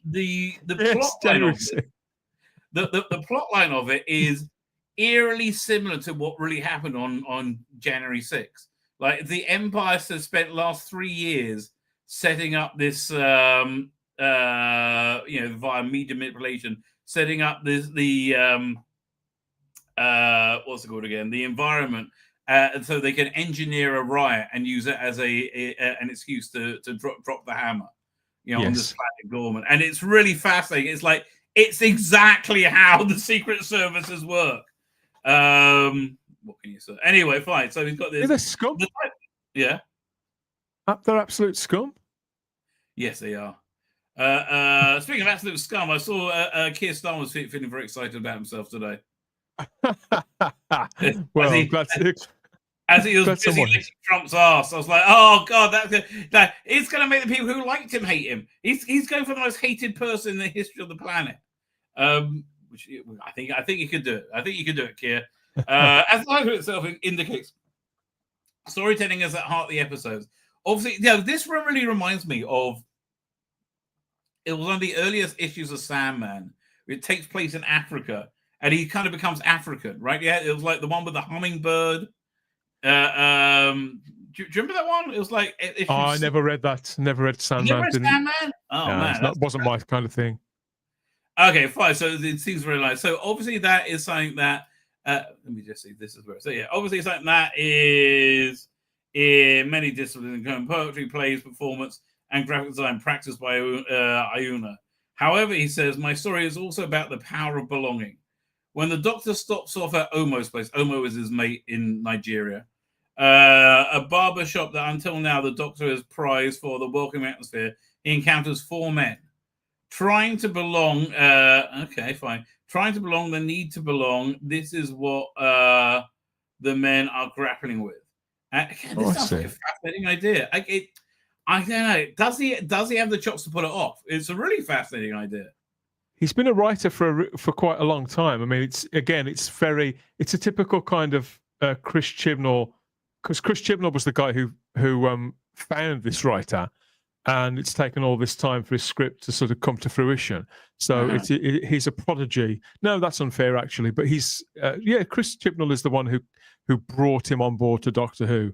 the plot line of it, the plot line of it is eerily similar to what really happened on January 6th. Like the Empire has spent last 3 years setting up this, via media manipulation, setting up the what's it called again? The environment, so they can engineer a riot and use it as an excuse to drop the hammer, on this planet Gorman. And it's really fascinating. It's like it's exactly how the Secret Services work. What can you say? Anyway, fine. So we've got this. They're scum. Yeah, they're absolute scum. Yes, they are. Speaking of absolute scum, I saw Keir Starmer was feeling very excited about himself today. Well, as he was busy licking Trump's ass, I was like, "Oh God, that it's going to make the people who liked him hate him." He's going for the most hated person in the history of the planet. Which I think he could do it. I think you could do it, Keir. As the title itself indicates, storytelling is at heart of the episodes. Obviously, this really reminds me of. It was one of the earliest issues of Sandman. It takes place in Africa, and he kind of becomes African, right? Yeah, it was like the one with the hummingbird. Do you remember that one? It was like I never read that. Never read Sandman. You never read Sandman? Oh man, that wasn't my kind of thing. Okay, fine. So it seems very nice. So obviously that is something that. Let me just see. This is where. So yeah, obviously something that is in many disciplines, including poetry, plays, performance, and graphic design practiced by Ayuna. However, he says, my story is also about the power of belonging. When the Doctor stops off at Omo's place, Omo is his mate in Nigeria, a barber shop that until now the Doctor has prized for the welcoming atmosphere, he encounters 4 men. Trying to belong, trying to belong, the need to belong, this is what the men are grappling with. Again, this sounds like a fascinating idea. I don't know. Does he have the chops to pull it off? It's a really fascinating idea. He's been a writer for quite a long time. I mean, it's a typical kind of Chris Chibnall, because Chris Chibnall was the guy who found this writer, and it's taken all this time for his script to sort of come to fruition. So he's a prodigy. No, that's unfair actually, but he's Chris Chibnall is the one who brought him on board to Doctor Who.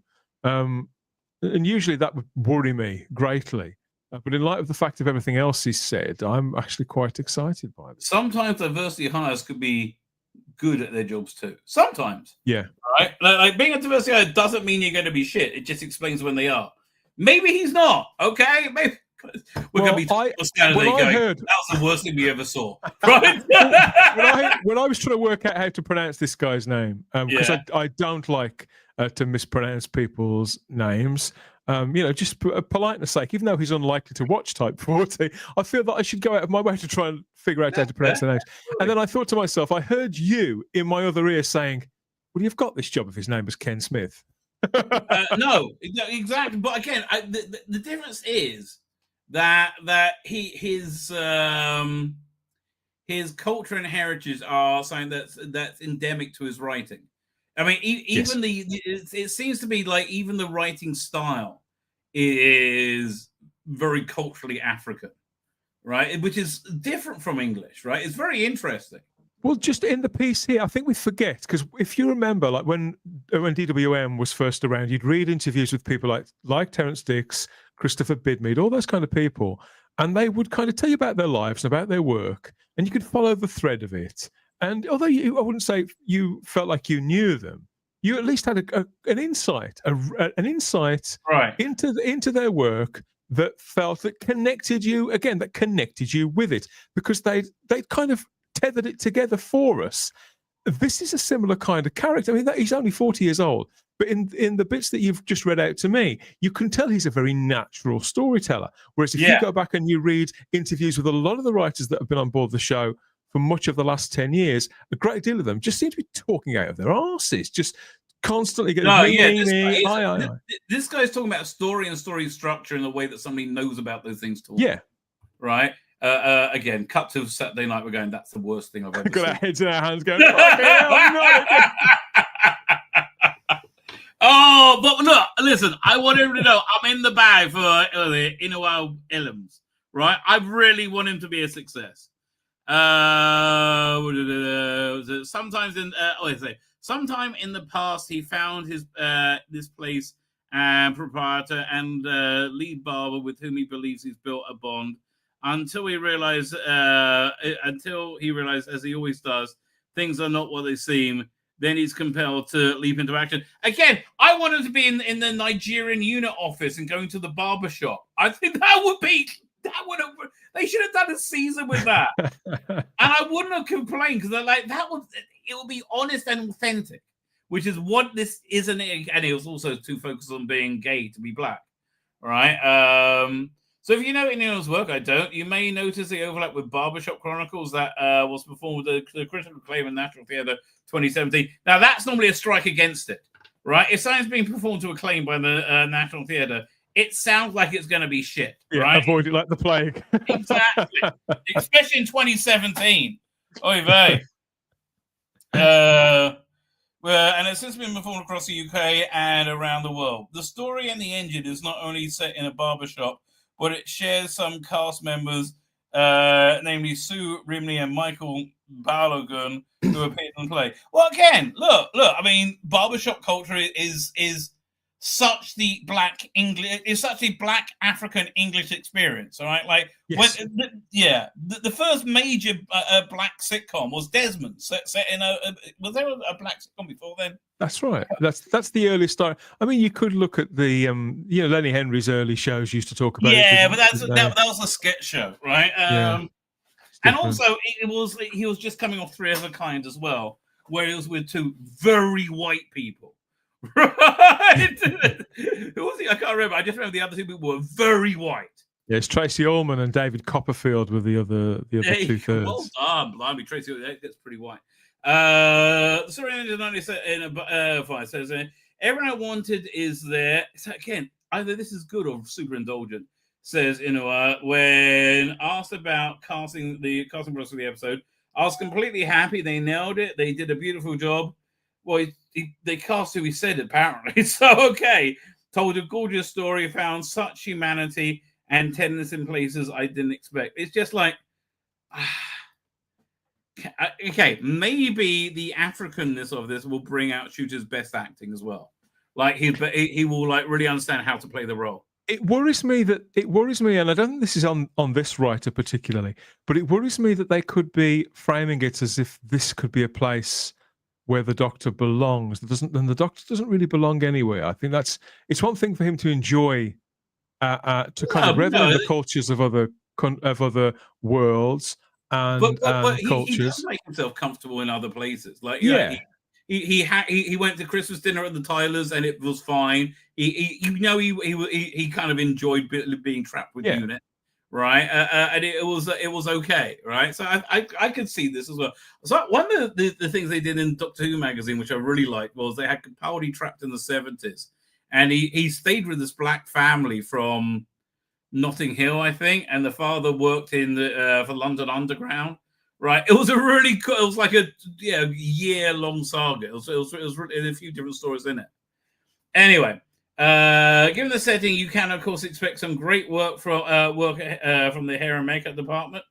And usually that would worry me greatly. But in light of the fact of everything else he's said, I'm actually quite excited by this. Sometimes diversity hires could be good at their jobs too. Sometimes. Yeah. Right? Like being a diversity hire doesn't mean you're going to be shit. It just explains when they are. Maybe he's not. Okay? Maybe. We're going to be standing there going, that was the worst thing we ever saw. Right? when I was trying to work out how to pronounce this guy's name, because I don't like to mispronounce people's names, just politeness sake, even though he's unlikely to watch Type 40, I feel that I should go out of my way to try and figure out how to pronounce the names. And then I thought to myself, I heard you in my other ear saying, well, you've got this job if his name was Ken Smith. No, exactly. But again, the difference is that his culture and heritage are something that's endemic to his writing. I mean, even it seems to be like even the writing style is very culturally African, right? Which is different from English, right? It's very interesting. Well, just in the piece here, I think we forget, because if you remember, like when DWM was first around, you'd read interviews with people like Terence Dix, Christopher Bidmead, all those kind of people, and they would kind of tell you about their lives and about their work, and you could follow the thread of it. And although I wouldn't say you felt like you knew them, you at least had an insight, an insight into their work that connected you with it, because they kind of tethered it together for us. This is a similar kind of character. I mean, he's only 40 years old, but in the bits that you've just read out to me, you can tell he's a very natural storyteller. Whereas if you go back and you read interviews with a lot of the writers that have been on board the show for much of the last 10 years, a great deal of them just seem to be talking out of their arses, just constantly getting this guy's talking about story and story structure in the way that somebody knows about those things. Right. Again, cut to Saturday night. We're going, that's the worst thing I've ever got seen. our heads in our hands going, oh, but look, listen, I want him to know I'm in the bag for Inual Elms, right? I really want him to be a success. Sometime in the past, he found his this place proprietor and lead barber with whom he believes he's built a bond. Until he realized, as he always does, things are not what they seem. Then he's compelled to leap into action. Again, I want him to be in the Nigerian unit office and going to the barber shop. I think they should have done a season with that. And I wouldn't have complained, because it would be honest and authentic, which is what this isn't. And it was also too focused on being gay to be black. Right. So if you know Neil's work, I don't, you may notice the overlap with Barbershop Chronicles that was performed with the Critical Acclaim and National Theatre 2017. Now, that's normally a strike against it, right? If something's being performed to acclaim by the National Theatre, it sounds like it's going to be shit, right? Avoid it like the plague. Exactly. Especially in 2017. Oy vey. And it's since been performed across the UK and around the world. The story and the engine is not only set in a barbershop, but it shares some cast members, namely Sue Rimley and Michael Balogun, who appeared in the play. Well, again, look. I mean, barbershop culture is such the black English, is such a black African English experience. All right, like the first major black sitcom was Desmond, set in was there a black sitcom before then? That's right. That's the earliest start. I mean, you could look at the Lenny Henry's early shows used to talk about it. Yeah, but that was a sketch show, right? And also he was just coming off Three of a Kind as well, where he was with two very white people. Right? Who was he? I can't remember. I just remember the other two people were very white. Yeah, it's Tracy Ullman and David Copperfield with the other two-thirds. Well done, blimey, Tracy. That's pretty white. The story ended in a 5 says, everyone I wanted is there. So again, either this is good or super indulgent. Says when asked about casting process for the episode, I was completely happy. They nailed it. They did a beautiful job. Well, they cast who he said, apparently. So, okay. Told a gorgeous story, found such humanity and tenderness in places I didn't expect. It's just like, okay, maybe the Africanness of this will bring out Shooter's best acting as well. Like, he will, like, really understand how to play the role. It worries me, and I don't think this is on this writer particularly, but it worries me that they could be framing it as if this could be a place where the Doctor belongs. And the Doctor doesn't really belong anywhere. I think it's one thing for him to enjoy, to kind of revel in the cultures of other worlds and cultures. He does make himself comfortable in other places. Like he went to Christmas dinner at the Tylers and it was fine. He kind of enjoyed being trapped with Unit. Right, and it was okay, right? So I could see this as well. So one of the things they did in Doctor Who magazine, which I really liked, was they had Capaldi trapped in the 70s, and he stayed with this black family from Notting Hill, I think, and the father worked in for London Underground. Right, it was a really cool. It was like a year-long saga. It was a few different stories in it. Anyway. Given the setting, you can of course expect some great work from the hair and makeup department.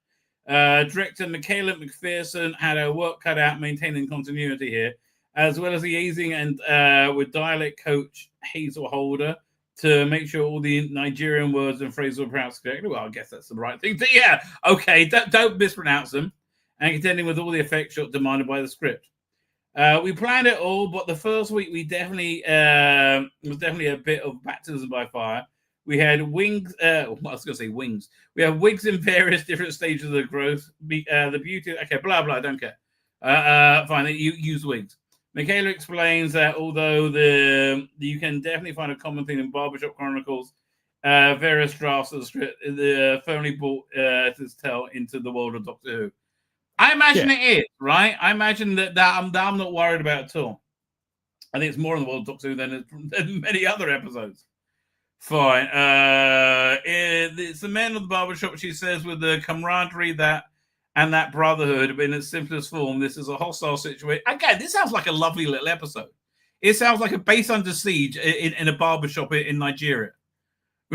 Director Michaela McPherson had her work cut out maintaining continuity here, as well as liaising and with dialect coach Hazel Holder to make sure all the Nigerian words and phrases were pronounced correctly. Well, I guess that's the right thing. Yeah, okay, don't mispronounce them. And contending with all the effect shots demanded by the script. We planned it all, but the first week we definitely was definitely a bit of baptism by fire. We had wings. I was going to say wings. We have wigs in various different stages of the growth. The beauty. Okay, blah blah. Don't care. Fine. You use wigs. Michaela explains that although you can definitely find a common theme in Barbershop Chronicles, various drafts of the script firmly brought this tale into the world of Doctor Who. I imagine it is, right? I imagine that I'm not worried about at all. I think it's more in the world of Doctor Who than many other episodes. Fine. It's the men of the barbershop, she says, with the camaraderie and that brotherhood in its simplest form. This is a hostile situation. Again, this sounds like a lovely little episode. It sounds like a base under siege in a barbershop in Nigeria.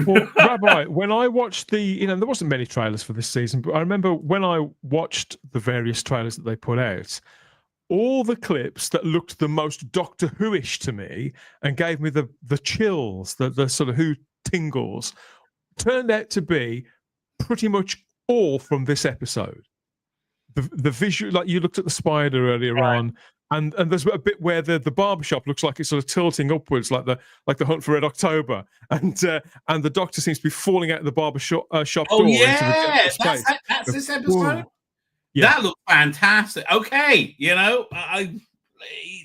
Well, Rabbi, when I watched there wasn't many trailers for this season, but I remember when I watched the various trailers that they put out, all the clips that looked the most Doctor Who-ish to me and gave me the chills, the sort of Who tingles, turned out to be pretty much all from this episode. The visual, like you looked at the spider earlier on, and there's a bit where the barbershop looks like it's sort of tilting upwards, like the Hunt for Red October, and the Doctor seems to be falling out of the barbershop shop door. Yeah, that's this episode. Whoa. Yeah. That looks fantastic. Okay,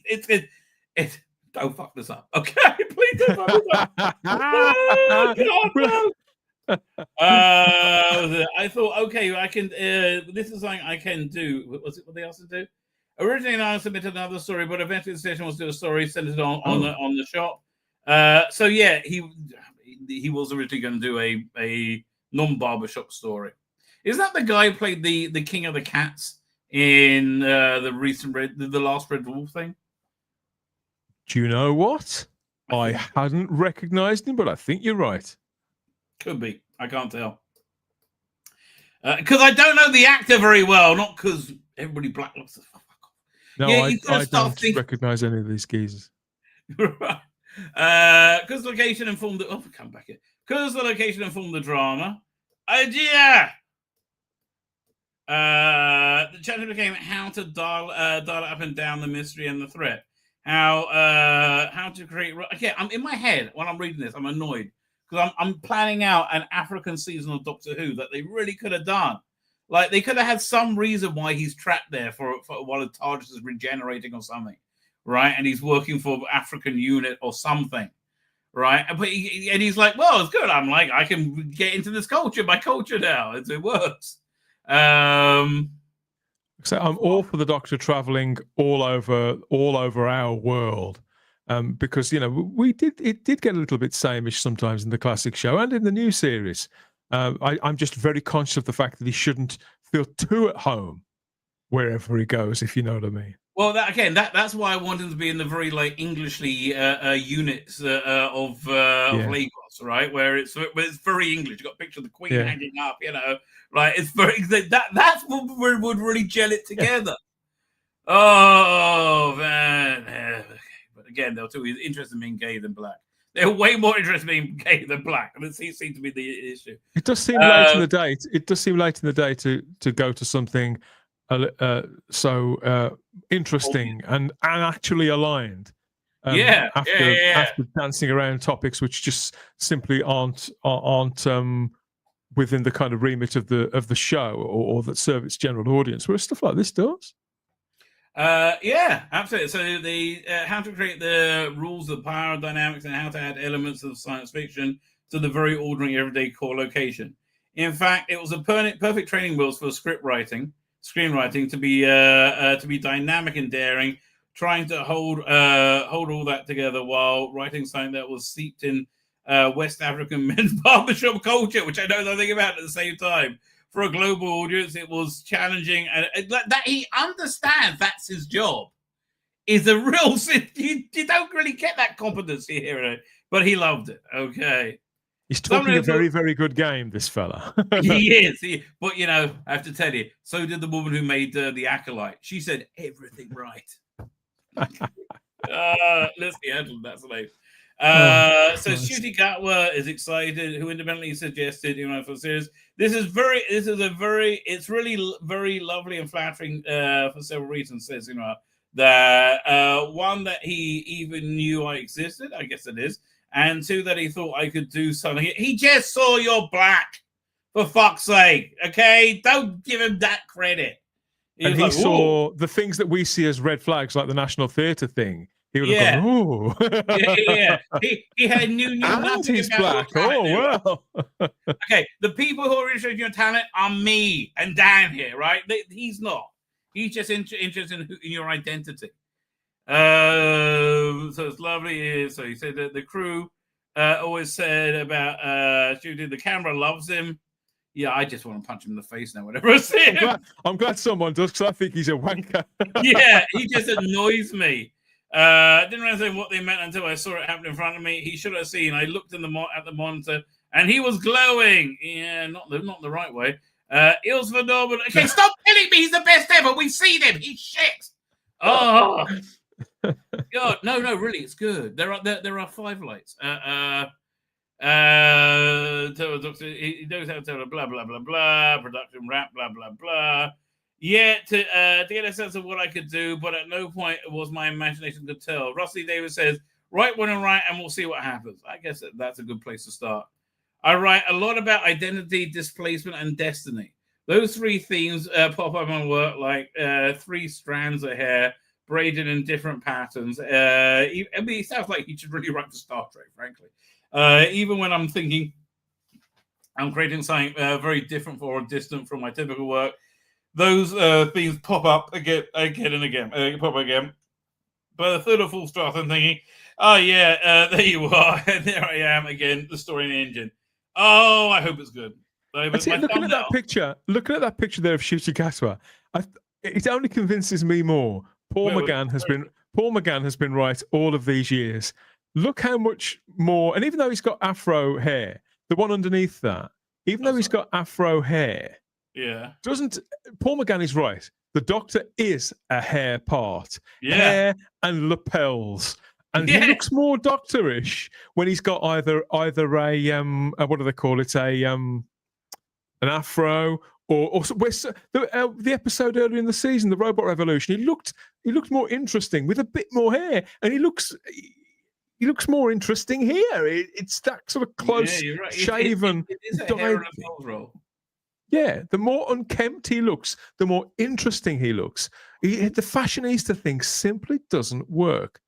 it's don't fuck this up. Okay, please don't fuck this up. Oh, God, no. I thought, okay, I can. This is something I can do. Was it what they asked to do? Originally, I submitted another story, but eventually the station was to do a story centered on the shop. So yeah, he was originally going to do a non-barbershop story. Is that the guy who played the King of the Cats in the last Red Wolf thing? Do you know what? I hadn't recognised him, but I think you're right. Could be. I can't tell. Because I don't know the actor very well, not because everybody black looks the fuck off. No, yeah, I don't recognise any of these geezers. Right. Because location informed the... Oh, come back here. Because the location informed the drama. Idea! The chapter became how to dial it up and down the mystery and the threat. How to create... Okay, I'm in my head when I'm reading this. I'm annoyed. Because I'm planning out an African season of Doctor Who that they really could have done. Like, they could have had some reason why he's trapped there for while the TARDIS is regenerating or something, right? And he's working for African unit or something, right? But he's like, well, it's good. I'm like, I can get into this culture, my culture now. It works. So I'm all for the Doctor traveling all over our world. Because it did get a little bit sameish sometimes in the classic show and in the new series. I'm just very conscious of the fact that he shouldn't feel too at home wherever he goes, if you know what I mean. Well, that's why I want him to be in the very Englishly units of Lagos, right? Where it's very English. You got a picture of the Queen hanging up, right? It's very that's what would really gel it together. Yeah. Oh man. Again, they're too interested in being gay than black. They're way more interested in being gay than black, and it seems to be the issue. It does seem late in the day. It does seem late in the day to go to something so interesting and actually aligned. After dancing around topics which just simply aren't within the kind of remit of the show or that serve its general audience, whereas stuff like this does. Yeah, absolutely. So the how to create the rules of power dynamics and how to add elements of science fiction to the very ordinary everyday core location. In fact, it was a perfect training wheels for screenwriting to be dynamic and daring, trying to hold all that together while writing something that was steeped in West African men's barbershop culture, which I know nothing about at the same time. For a global audience, it was challenging, and that he understands that's his job is a real. You don't really get that competency here, but he loved it. Okay, He's talking a very, very good game, this fella. He is. But, you know, I have to tell you, so did the woman who made The Acolyte. She said everything right. Leslie Edlund, that's the name. So Shooty Gatwa is excited, who independently suggested, you know, for series. It's really very lovely and flattering for several reasons. Says, you know, that one, that he even knew I existed, I guess it is, and two, that he thought I could do something. He just saw you're black, for fuck's sake. Okay, don't give him that credit. And he saw the things that we see as red flags, like the National Theatre thing. He would have gone, ooh. yeah. He had knew nothing he's about black. Oh, well. Okay, the people who are interested in your talent are me and Dan here, right? He's not. He's just interested in your identity. So it's lovely. So he said that the crew always said about shooting. The camera loves him. Yeah, I just want to punch him in the face now whenever I see him. I'm glad someone does, because I think he's a wanker. Yeah, he just annoys me. Didn't realize what they meant until I saw it happen in front of me. He should have seen. I looked at the monitor, and he was glowing. Yeah, not the right way. Il's phenomenal. Okay, stop telling me he's the best ever. We've seen him. He's shit. Oh God, no, really, it's good. There are 5 lights. He knows how to tell a blah blah blah blah production rap blah blah blah. Yeah, to get a sense of what I could do, but at no point was my imagination could tell. Rusty Davis says, "Write when I write, and we'll see what happens." I guess that's a good place to start. I write a lot about identity, displacement, and destiny. Those 3 themes pop up in work like 3 strands of hair braided in different patterns. It sounds like he should really write for Star Trek, frankly. Even when I'm thinking I'm creating something very different or distant from my typical work, those themes pop up again and again. Pop again. But the third or fourth start, I'm thinking, oh yeah, there you are, and there I am again, the story in the engine. Oh, I hope it's good. Looking at that picture there of Shooty Gatwa, it only convinces me more. Paul McGann has been right all of these years. Look how much more, and even though he's got afro hair, the one underneath that, even though he's got afro hair, Paul McGann is right. The Doctor is a hair part, hair and lapels, and he looks more doctorish when he's got either a what do they call it, an afro or the episode earlier in the season, the Robot Revolution. He looked more interesting with a bit more hair, and he looks more interesting here. It's that sort of close shaven. It is a hair and a role. Yeah, the more unkempt he looks, the more interesting he looks. The fashionista thing simply doesn't work.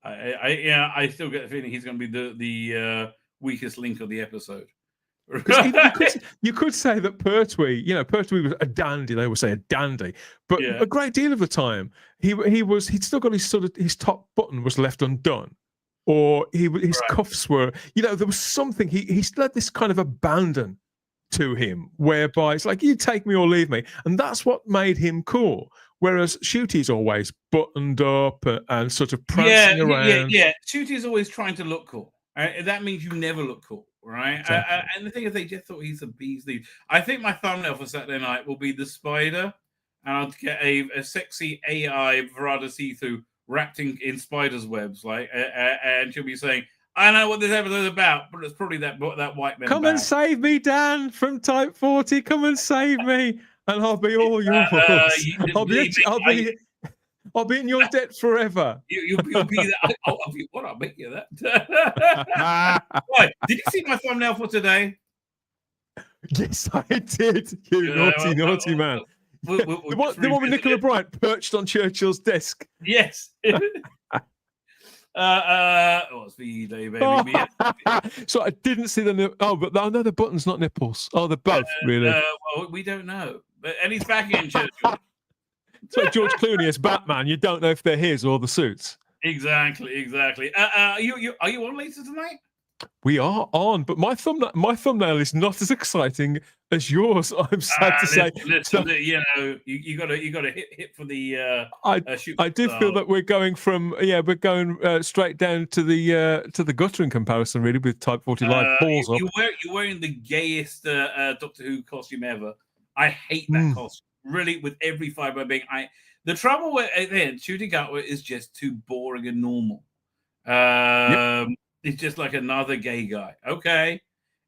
I still get the feeling he's going to be the weakest link of the episode. You could say that Pertwee was a dandy. They would say a dandy, but a great deal of the time he'd still got his top button was left undone, or his cuffs were. There was something. He still had this kind of abandon to him, whereby it's like, you take me or leave me, and that's what made him cool. Whereas Shooty's always buttoned up and sort of prancing around. Yeah. Shooty's always trying to look cool. That means you never look cool, right? Exactly. And the thing is, they just thought he's a bee's knees. I think my thumbnail for Saturday night will be the spider, and I'll get a sexy AI Verada see-through wrapped in spider's webs, and she'll be saying, "I know what this episode's about, but it's probably that white man." Come and save me, Dan, from Type 40. Come and save me, and I'll be all yours. I'll be in your debt forever. You'll be that. I'll make you that. Right, did you see my thumbnail for today? Yes, I did. You naughty man. The one with Nicola Bryant perched on Churchill's desk. Yes. It's V-Day, baby. So I didn't see the but I know the button's not nipples. Oh, they're both, really. Well, we don't know. And he's back in Churchill. So George Clooney as Batman, you don't know if they're his or the suits. Exactly. Are you on later tonight? We are on, but my thumbnail is not as exciting as yours. I'm sad to say. Listen, you got to hit for the. I do feel that we're going from straight down to the gutter in comparison, really, with Type 40 Live balls up. You're wearing the gayest Doctor Who costume ever. I hate that costume, really, with every fibre of being. The trouble with Shooting Gatwa is just too boring and normal. It's just like another gay guy. Okay.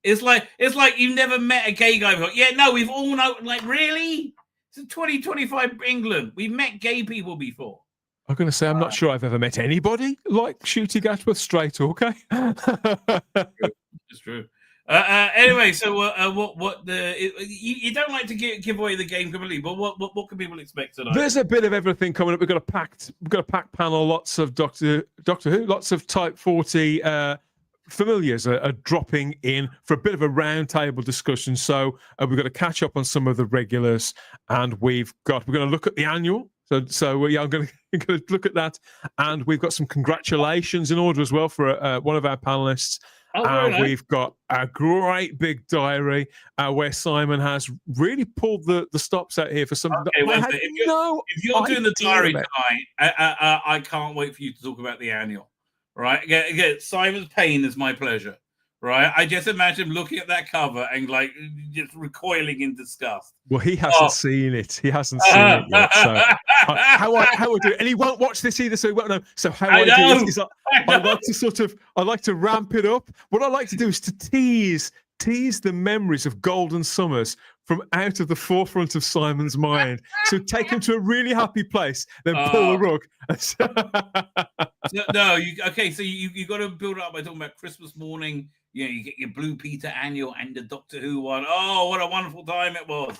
It's like you've never met a gay guy before. Yeah, no, we've all known. Like, really? It's 2025 England. We've met gay people before. I'm going to say I'm not sure I've ever met anybody like Shooty Gatwa straight. Okay. It's true. Anyway, so you don't like to give away the game completely, but what can people expect tonight? There's a bit of everything coming up. We've got a packed panel. Lots of Doctor Who, lots of Type 40 familiars are dropping in for a bit of a roundtable discussion. So we've got to catch up on some of the regulars, and we're going to look at the annual. So I'm going to look at that, and we've got some congratulations in order as well for one of our panelists. And we've got a great big diary where Simon has really pulled the stops out here for some. Okay, if you're doing the diary tonight, I can't wait for you to talk about the annual. Right? Again, Simon's pain is my pleasure. Right? I just imagine looking at that cover and like just recoiling in disgust. Well, he hasn't seen it. He hasn't seen it yet. So how I do it, and he won't watch this either, so he won't know. So how I do this is I like to ramp it up. What I like to do is to tease the memories of golden summers from out of the forefront of Simon's mind. So take him to a really happy place, then pull the rug. So you got to build up by talking about Christmas morning. You get your Blue Peter annual and the Doctor Who one. Oh, what a wonderful time it was.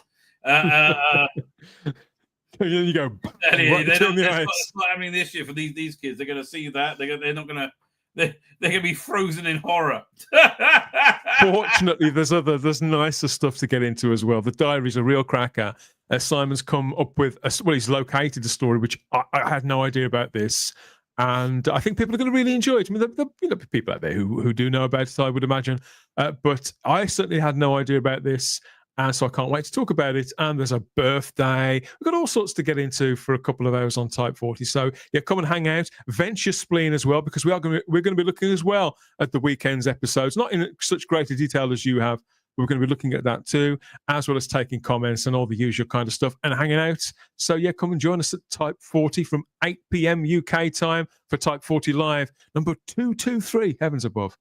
You go. It's not happening this year for these kids. They're going to see that. They're not going to. They're going to be frozen in horror. Fortunately, there's nicer stuff to get into as well. The diary's a real cracker. Simon's come up with he's located a story which I had no idea about this. And I think people are going to really enjoy it. I mean, there are people out there who do know about it, I would imagine. But I certainly had no idea about this. And so I can't wait to talk about it. And there's a birthday. We've got all sorts to get into for a couple of hours on Type 40. So, yeah, come and hang out. Vent your spleen as well, because we're going to be looking as well at the weekend's episodes. Not in such greater detail as you have. We're going to be looking at that too, as well as taking comments and all the usual kind of stuff and hanging out. So, yeah, come and join us at Type 40 from 8 p.m. UK time for Type 40 Live, number 223, heavens above.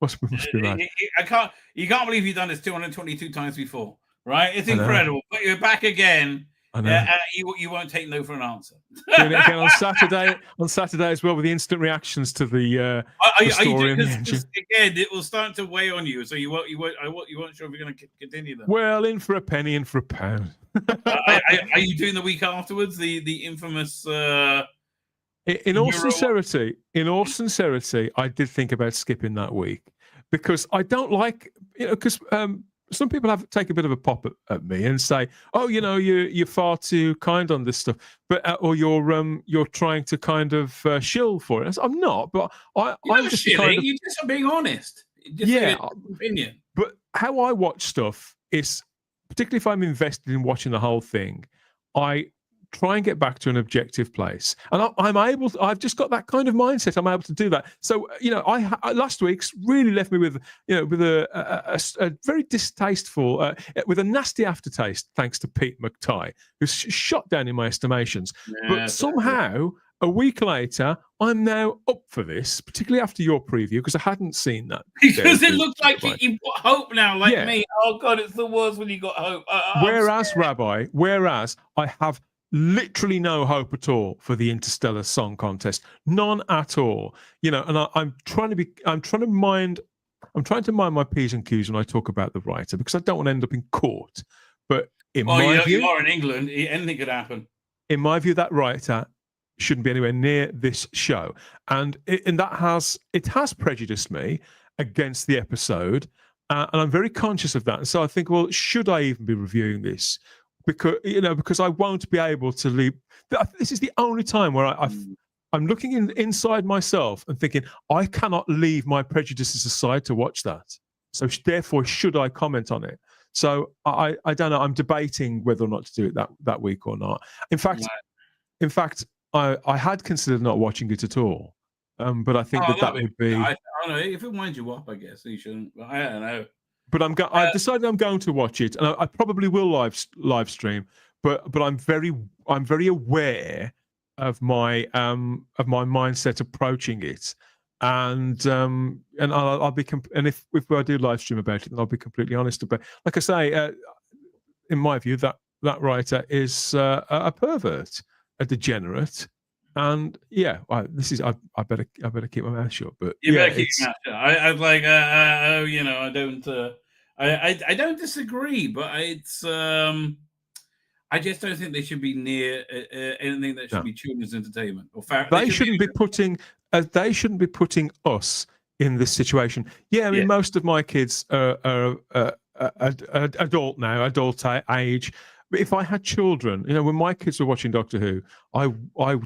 Must be right. You can't believe you've done this 222 times before, right? It's incredible. But you're back again. You won't take no for an answer. Doing it again on Saturday as well with the instant reactions to the story. Again, it will start to weigh on you, so you won't sure if you're going to continue them. Well, in for a penny, in for a pound. Are you doing the week afterwards? The infamous. In all sincerity, I did think about skipping that week because I don't like, because some people take a bit of a pop at me and say, "Oh, you're far too kind on this stuff," but or you're trying to kind of shill for it. I'm not, but I'm just shilling. You just are being honest. Opinion. But how I watch stuff is, particularly if I'm invested in watching the whole thing, I try and get back to an objective place, and I've just got that kind of mindset. I'm able to do that. So I last week's really left me with a very distasteful, with a nasty aftertaste, thanks to Pete McTighe, who's shot down in my estimations. But somehow a week later, I'm now up for this, particularly after your preview, because I hadn't seen that. Because it looks like you've got hope now, like me. Oh God, it's the worst when you got hope. Whereas I have literally no hope at all for the Interstellar Song Contest, none at all. And I'm trying to mind my P's and Q's when I talk about the writer, because I don't want to end up in court. But you are in England, anything could happen. In my view, that writer shouldn't be anywhere near this show, and it has prejudiced me against the episode, and I'm very conscious of that. And so I think, well, should I even be reviewing this? Because I won't be able to leave. This is the only time where I'm looking inside myself and thinking, I cannot leave my prejudices aside to watch that. So therefore, should I comment on it? So I don't know. I'm debating whether or not to do it that week or not. In fact, I had considered not watching it at all. But I think that would be. I don't know if it winds you up. I guess you shouldn't. I don't know. But I've decided I'm going to watch it, and I probably will live stream. But I'm very aware of my mindset approaching it, and I'll be and if I do live stream about it, then I'll be completely honest about. Like I say, in my view, that writer is a pervert, a degenerate. And I better keep my mouth shut. But you better keep your mouth shut. I like I don't disagree, but it's I just don't think they should be near anything that should be children's entertainment. Or they shouldn't be putting us in this situation. Yeah, I mean, most of my kids are adult now, adult age. But if I had children, when my kids were watching Doctor Who, I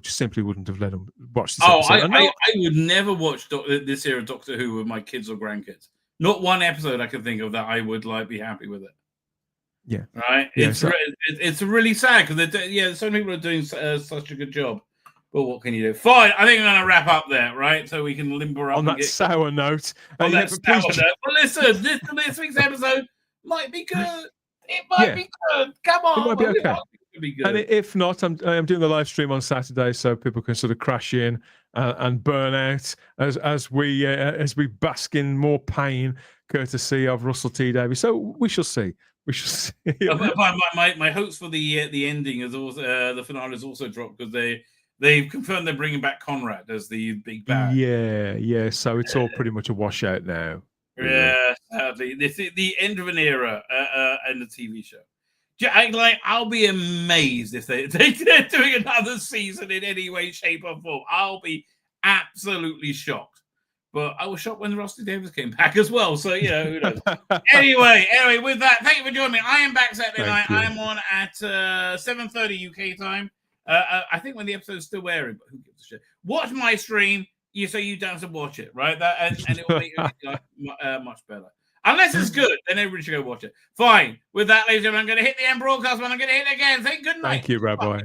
simply wouldn't have let them watch this episode. I would never watch this era of Doctor Who with my kids or grandkids. Not one episode I can think of that I would be happy with it. Yeah. Right. Yeah, it's really sad because so many people are doing such a good job. But what can you do? Fine. I think I'm going to wrap up there, right? So we can limber up on that sour note. On that sour note. But listen, this week's episode might be good. It might be good. Come on. It might be okay. It be good. And if not, I'm doing the live stream on Saturday, so people can sort of crash in and burn out as we bask in more courtesy of Russell T Davies. So we shall see. We shall see. My hopes for the ending is also the finale has also dropped because they've confirmed they're bringing back Conrad as the big bad. Yeah. So it's all pretty much a washout now. Yeah, sadly, this is the end of an era and the TV show. I'll be amazed if they're doing another season in any way, shape, or form. I'll be absolutely shocked. But I was shocked when Rusty Davis came back as well. So who knows? anyway, with that, thank you for joining me. I am back Saturday night. I am on at 7:30 UK time. I think when the episode's still airing, but who gives a shit? Watch my stream. So you don't have to watch it, right? And it will make it much better. Unless it's good, then everybody should go watch it. Fine. With that, ladies and gentlemen, I'm going to hit the end broadcast, and I'm going to hit it again. Say good night. Thank you, Rabbi.